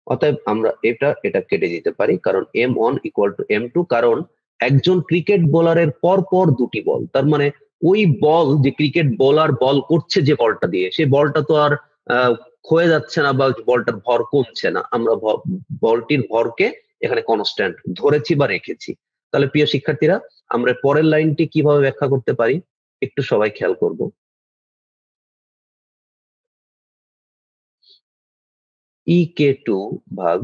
অতএব আমরা এটা কেটে দিতে পারি, কারণ m1 ইকুয়াল টু m2, কারণ একজন ক্রিকেট বোলারের পর পর দুটি বল, তার মানে ওই বল যে ক্রিকেট বোলার বল করছে যে বলটা দিয়ে, সেই বলটা তো আর ক্ষয়ে যাচ্ছে না বা বলটার ভর কমছে না, আমরা বলটির ভরকে এখানে কনস্ট্যান্ট ধরেছি বা রেখেছি। তাহলে প্রিয় শিক্ষার্থীরা আমরা পরের লাইনটি কিভাবে ব্যাখ্যা করতে পারি একটু সবাই খেয়াল করব। EK2 ভাগ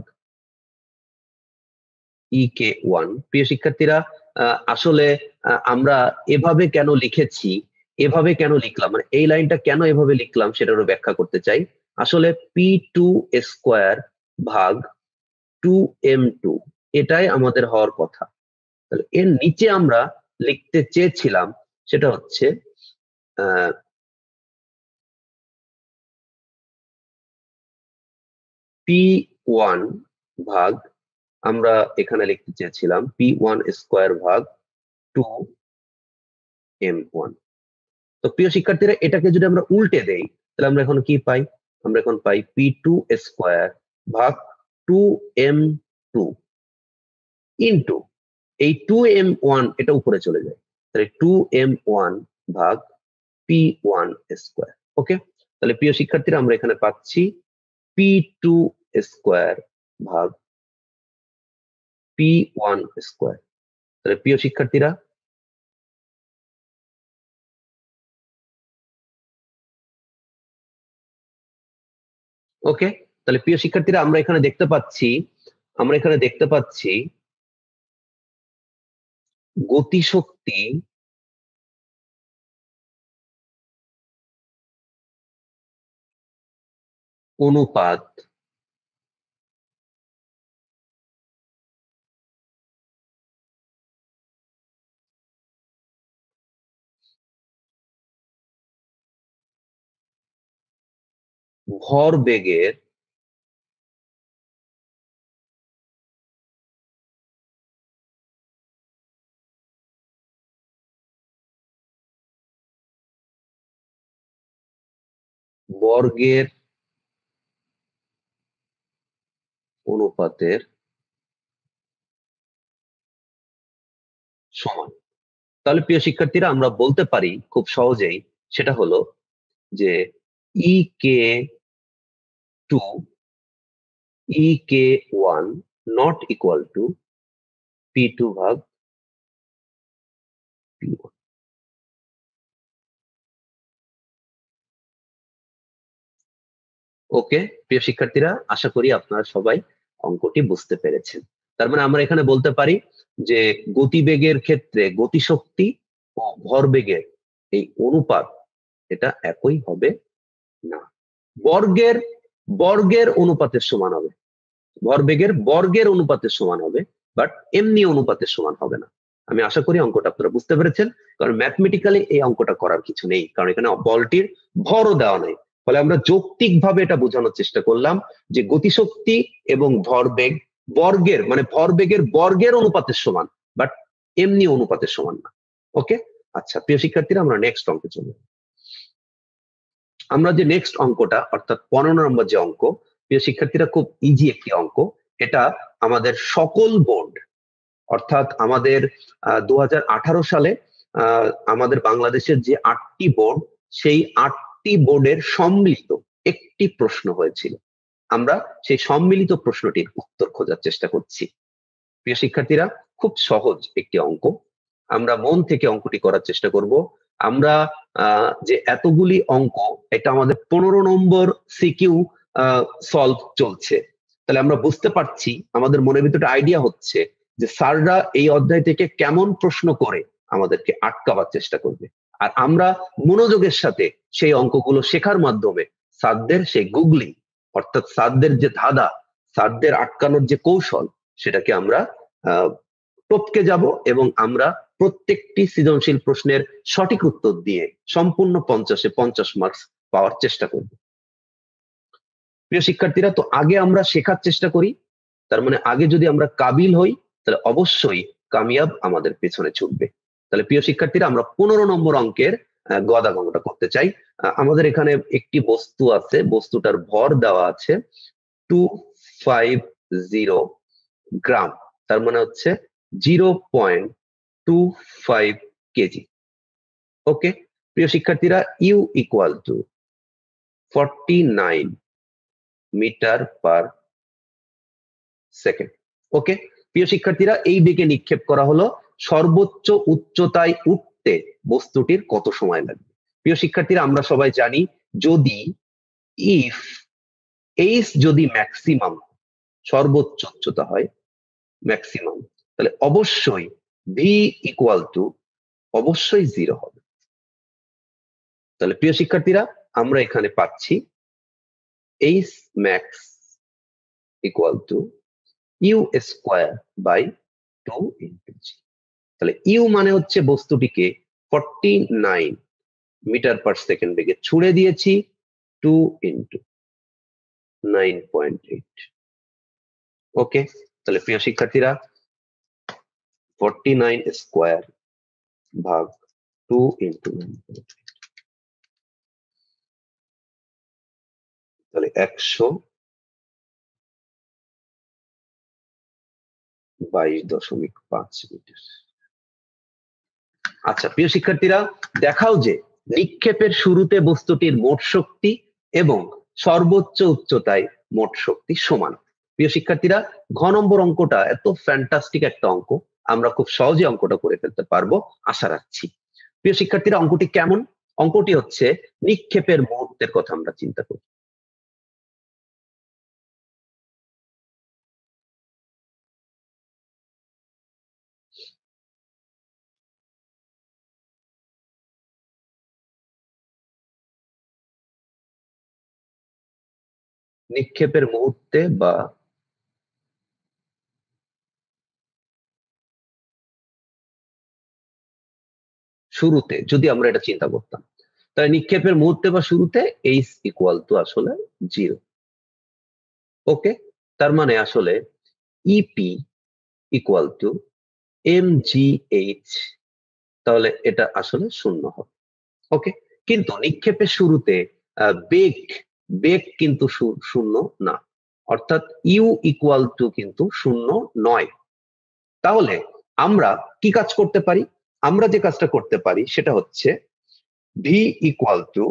EK1। প্রিয় শিক্ষার্থীরা আসলে আমরা এভাবে কেন লিখেছি, এভাবে কেন লিখলাম, মানে এই লাইনটা কেন এভাবে লিখলাম সেটারও ব্যাখ্যা করতে চাই। আসলে P2 স্কোয়ার ভাগ 2m2 এটাই আমাদের হওয়ার কথা। তাহলে এর নিচে আমরা লিখতে চেয়েছিলাম সেটা হচ্ছে P1 ভাগ, আমরা এখানে লিখতে চেয়েছিলাম P1 স্কোয়ার ভাগ 2m1। তো প্রিয় শিক্ষার্থীরা এটাকে যদি আমরা উল্টে দেই তাহলে আমরা এখন কি পাই? আমরা এখন পাই P2 স্কোয়ার ভাগ 2m2 ইন্টু এই 2m1 এটা উপরে চলে যায়, তাহলে 2m1 ভাগ P1 স্কোয়ার। ওকে, তাহলে প্রিয় শিক্ষার্থীরা আমরা এখানে পাচ্ছি P2 স্কোয়ার ভাগ P1 স্কোয়ার। তাহলে প্রিয় শিক্ষার্থীরা ওকে, তাহলে প্রিয় শিক্ষার্থীরা আমরা এখানে দেখতে পাচ্ছি গতিশক্তি অনুপাত ভরবেগের বর্গের অনুপাতের সমান। তাহলে প্রিয় শিক্ষার্থীরা আমরা বলতে পারি খুব সহজেই, সেটা হলো যে EK2 EK1 not equal to P2 ভাগ P1। ওকে প্রিয় শিক্ষার্থীরা, আশা করি আপনারা সবাই অঙ্কটি বুঝতে পেরেছেন। তার মানে আমরা এখানে বলতে পারি যে গতিবেগের ক্ষেত্রে গতিশক্তি ও ভরবেগের এই অনুপাত এটা একই হবে না। বর্গের বর্গের অনুপাতের সমান হবে, ভরবেগের বর্গের অনুপাতের সমান হবে, বাট এমনি অনুপাতের সমান হবে না। আমি আশা করি অঙ্কটা আপনারা বুঝতে পেরেছেন, কারণ ম্যাথমেটিক্যালি এই অঙ্কটা করার কিছু নেই, কারণ এখানে বলটির ভরও দেওয়া নেই। ফলে আমরা যৌক্তিক ভাবে এটা বোঝানোর চেষ্টা করলাম যে গতিশক্তি এবং ভরবেগ বর্গের মানে ভরবেগের বর্গের অনুপাতের সমান, বাট এমনি অনুপাতের সমান না। ওকে, আচ্ছা প্রিয় শিক্ষার্থীরা আমরা নেক্সট অঙ্কে চলব। আমরা যে নেক্সট অঙ্কটা অর্থাৎ 15 নম্বর যে অঙ্ক, প্রিয় শিক্ষার্থীরা খুব ইজি একটি অঙ্ক। এটা আমাদের সকল বোর্ড অর্থাৎ আমাদের 2018 সালে আমাদের বাংলাদেশের যে 8টি বোর্ড, সেই 8টি বোর্ডের সম্মিলিত একটি প্রশ্ন হয়েছিল। আমরা সেই সম্মিলিত প্রশ্নটির উত্তর খোঁজার চেষ্টা করছি। প্রিয় শিক্ষার্থীরা, খুব সহজ একটি অঙ্ক, আমরা মন থেকে অঙ্কটি করার চেষ্টা করব। আমরা যে এতগুলি অঙ্ক, এটা আমাদের 15 নম্বর সিকিউ সলভ চলছে, তাহলে আমরা বুঝতে পারছি, আমাদের মনের ভিতরে আইডিয়া হচ্ছে যে স্যাররা এই অধ্যায় থেকে কেমন প্রশ্ন করে আমাদেরকে আটকাবার চেষ্টা করবে, আর আমরা মনোযোগের সাথে সেই অঙ্কগুলো শেখার মাধ্যমে স্যারদের সেই গুগলি, অর্থাৎ স্যারদের যে ধাঁধা, স্যারদের আটকানোর যে কৌশল, সেটাকে আমরা টপকে যাব এবং আমরা প্রত্যেকটি সৃজনশীল প্রশ্নের সঠিক উত্তর দিয়ে সম্পূর্ণ 50-এ 50 মার্কস পাওয়ার চেষ্টা করব। প্রিয় শিক্ষার্থীরা, তো আগে আমরা শেখার চেষ্টা করি, তার মানে আগে যদি আমরা কাবিল হই, তাহলে অবশ্যই কামিয়াব আমাদের পেছনে ছুটবে। তাহলে প্রিয় শিক্ষার্থীরা, আমরা 15 নম্বর অঙ্কের গদা অঙ্কটা করতে চাই। আমাদের এখানে একটি বস্তু আছে, বস্তুটার ভর দেওয়া আছে 250 গ্রাম, তার মানে হচ্ছে 0.25 কেজি। ওকে, প্রিয় শিক্ষার্থীরা, U equal to 49 metre per second. Okay, প্রিয় শিক্ষার্থীরা, এই দিকে নিক্ষেপ করা হলো, সর্বোচ্চ উচ্চতায় উঠতে বস্তুটির কত সময় লাগবে? প্রিয় শিক্ষার্থীরা, আমরা সবাই জানি, যদি ইফ এইচ যদি ম্যাক্সিমাম, সর্বোচ্চ উচ্চতা হয় ম্যাক্সিমাম, তাহলে অবশ্যই ভি ইকুয়াল টু অবশ্যই 0 হবে। তাহলে প্রিয় শিক্ষার্থীরা, আমরা এখানে পাচ্ছি H max equal to U square by 2 into G. তাহলে ইউ মানে হচ্ছে বস্তুটিকে 49 মিটার পার সেকেন্ড বেগে ছুড়ে দিয়েছি, 2 ইন্টু 9.8। ওকে, তাহলে প্রিয় শিক্ষার্থীরা, 49 স্কোয়ার ভাগ 2 ইন্টু 9.8, তাহলে 122.5 মিটার। আচ্ছা প্রিয় শিক্ষার্থীরা, দেখাও যে নিক্ষেপের শুরুতে বস্তুটির মোট শক্তি এবং সর্বোচ্চ উচ্চতায় মোট শক্তি সমান। প্রিয় শিক্ষার্থীরা, ঘ নম্বর অঙ্কটা এত ফ্যান্টাস্টিক একটা অঙ্ক, আমরা খুব সহজে অঙ্কটা করে ফেলতে পারবো আশা রাখছি। প্রিয় শিক্ষার্থীরা, অঙ্কটি কেমন? অঙ্কটি হচ্ছে নিক্ষেপের মুহূর্তের কথা আমরা চিন্তা করি। নিক্ষেপের মুহূর্তে বা শুরুতে যদি আমরা এটা চিন্তা করতাম, তাহলে নিক্ষেপের মুহূর্তে বা শুরুতে এইচ ইকুয়াল টু আসলে 0। ওকে, তার মানে আসলে ইপি ইকুয়াল টু mgh, তাহলে এটা আসলে 0 হবে। ওকে, কিন্তু নিক্ষেপের শুরুতে বেগ বেগ কিন্তু 0 না, অর্থাৎ ইউ ইকুয়াল টু কিন্তু 0 নয়। তাহলে আমরা কি কাজ করতে পারি? আমরা যে কাজটা করতে পারি সেটা হচ্ছে ভি ইকুয়াল টু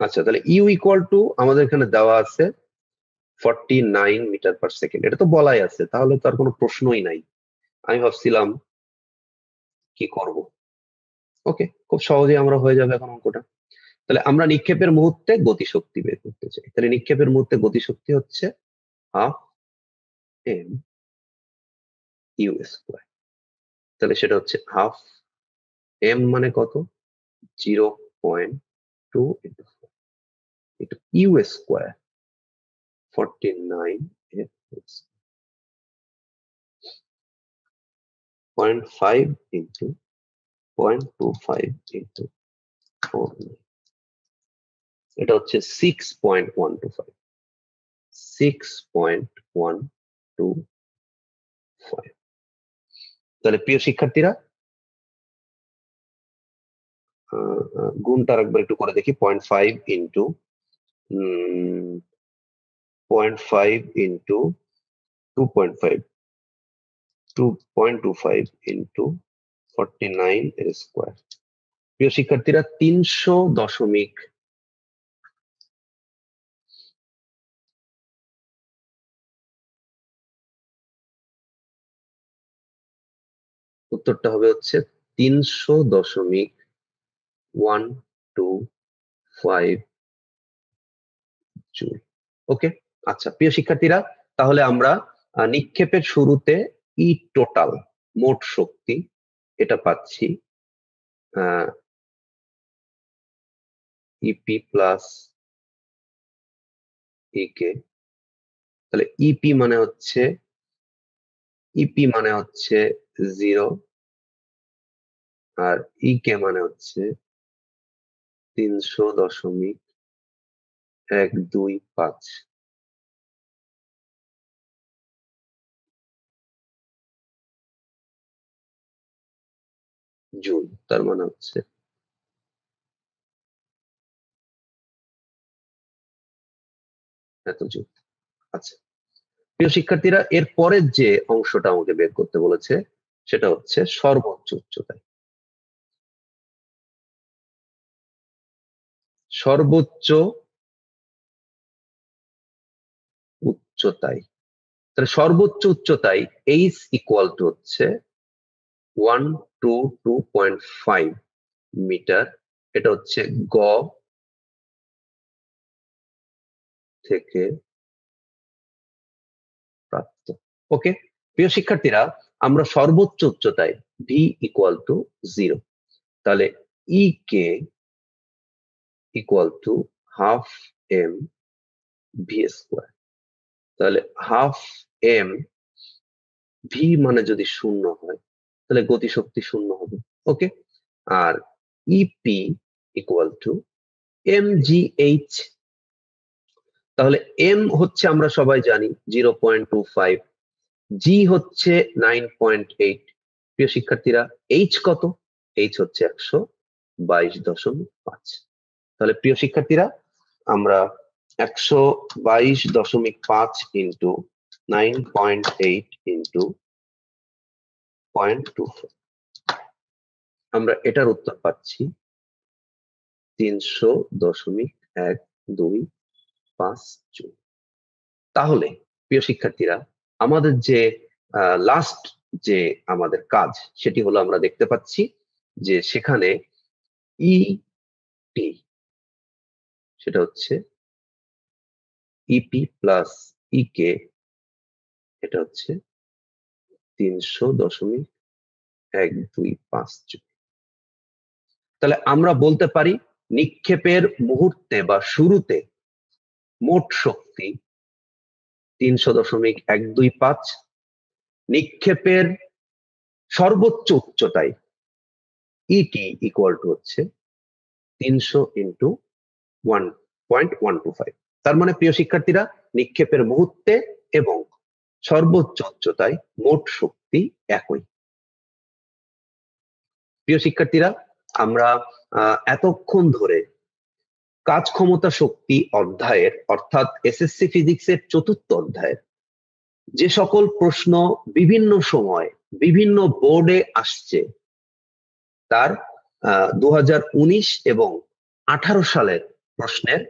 আচ্ছা, তাহলে ইউ ইকুয়াল টু আমাদের এখানে দেওয়া আছে 49 মিটার পার সেকেন্ড, এটা তো বলাই আছে, তাহলে তো আর কোনো প্রশ্নই নাই। আমি ভাবছিলাম কি করব। ওকে, খুব সহজেই আমরা হয়ে যাবে এখন অঙ্কটা। তাহলে আমরা নিক্ষেপের মুহূর্তে গতিশক্তি বের করতে চাই, তাহলে নিক্ষেপের মুহূর্তে গতিশক্তি হচ্ছে হাফ এম ইউ স্কোয়ার। তাহলে সেটা হচ্ছে হাফ এম মানে কত? 0.2 into U square 49 0.5 into 0.25 into 4, এটা হচ্ছে 6.125। 6.125। তাহলে প্রিয় শিক্ষার্থীরা, গুণটা একবার একটু করে দেখি 0.5 ইন্টু 0.5 ইন্টু 2.25 ইন্টু 49 এর স্কোয়ার। প্রিয় শিক্ষার্থীরা 300 উত্তরটা হবে হচ্ছে 300.125 জুল। ওকে, আচ্ছা প্রিয় শিক্ষার্থীরা, তাহলে আমরা নিক্ষেপের শুরুতে ই টোটাল মোট শক্তি এটা পাচ্ছি ইপি প্লাস ইকে। তাহলে ইপি মানে হচ্ছে 0 আর ইকে মানে হচ্ছে 300.125 জুল। তার মানে হচ্ছে এত জুল। আচ্ছা প্রিয় শিক্ষার্থীরা, এর পরের যে অংশটা আমাকে বের করতে বলেছে সেটা হচ্ছে সর্বোচ্চ উচ্চতায়। সর্বোচ্চ উচ্চতায়, তাহলে সর্বোচ্চ উচ্চতায় এইচ ইকুয়াল টু হচ্ছে 122.5 মিটার। এটা হচ্ছে গ থেকে প্রাপ্ত। ওকে প্রিয় শিক্ষার্থীরা, আমরা সর্বোচ্চ উচ্চতায় ভি ইকুয়াল টু 0, তাহলে E K equal to half M V square. তাহলে হাফ এম ভি মানে যদি 0 হয় তাহলে গতিশক্তি 0 হবে। ওকে, আর EP equal to M G H. তাহলে এম হচ্ছে আমরা সবাই জানি 0.25, জি হচ্ছে 9.8। প্রিয় শিক্ষার্থীরা, এইচ কত? এইচ হচ্ছে 122.5। তাহলে প্রিয় শিক্ষার্থীরা, আমরা 122.5 ইন্টু 9.8 ইন্টু 0.25, আমরা এটার উত্তর পাচ্ছি 300.125 জুল। তাহলে প্রিয় শিক্ষার্থীরা, আমাদের যে লাস্ট যে আমাদের কাজ সেটি হলো আমরা দেখতে পাচ্ছি যে সেখানে ই টি সেটা হচ্ছে ইপি প্লাস ইকে, এটা হচ্ছে 300.125 জুল। তাহলে আমরা বলতে পারি নিক্ষেপের মুহূর্তে বা শুরুতে মোট শক্তি 300.125, নিক্ষেপের সর্বোচ্চ উচ্চতায় ইটি ইকুয়াল টু হচ্ছে 300 ইন্টু 1.125। তার মানে প্রিয় শিক্ষার্থীরা, নিক্ষেপের মুহূর্তে এবং সর্বোচ্চ উচ্চতায় মোট শক্তি একই। প্রিয় শিক্ষার্থীরা, আমরা এতক্ষণ ধরে কাজ ক্ষমতা শক্তি অধ্যায়ের অর্থাৎ এসএসসি ফিজিক্সের 4র্থ অধ্যায়ের যে সকল প্রশ্ন বিভিন্ন সময় বিভিন্ন বোর্ডে আসছে তার 2019 এবং 18 সালের প্রশ্নের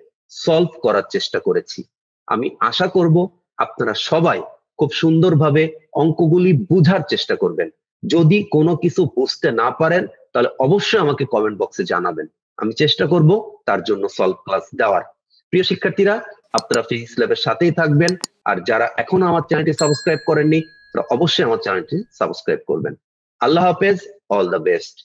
সলভ করার চেষ্টা করেছি। আমি আশা করব আপনারা সবাই খুব সুন্দরভাবে অঙ্কগুলি বুঝার চেষ্টা করবেন। যদি কোনো কিছু বুঝতে না পারেন তাহলে অবশ্যই আমাকে কমেন্ট বক্সে জানাবেন, আমি চেষ্টা করব তার জন্য সলভ ক্লাস দেওয়ার। প্রিয় শিক্ষার্থীরা, আপনারা ফিজিক্স ল্যাবের সাথেই থাকবেন, আর যারা এখনো আমার চ্যানেলটি সাবস্ক্রাইব করেননি তারা অবশ্যই আমার চ্যানেলটি সাবস্ক্রাইব করবেন। আল্লাহ হাফেজ, অল দ্য বেস্ট।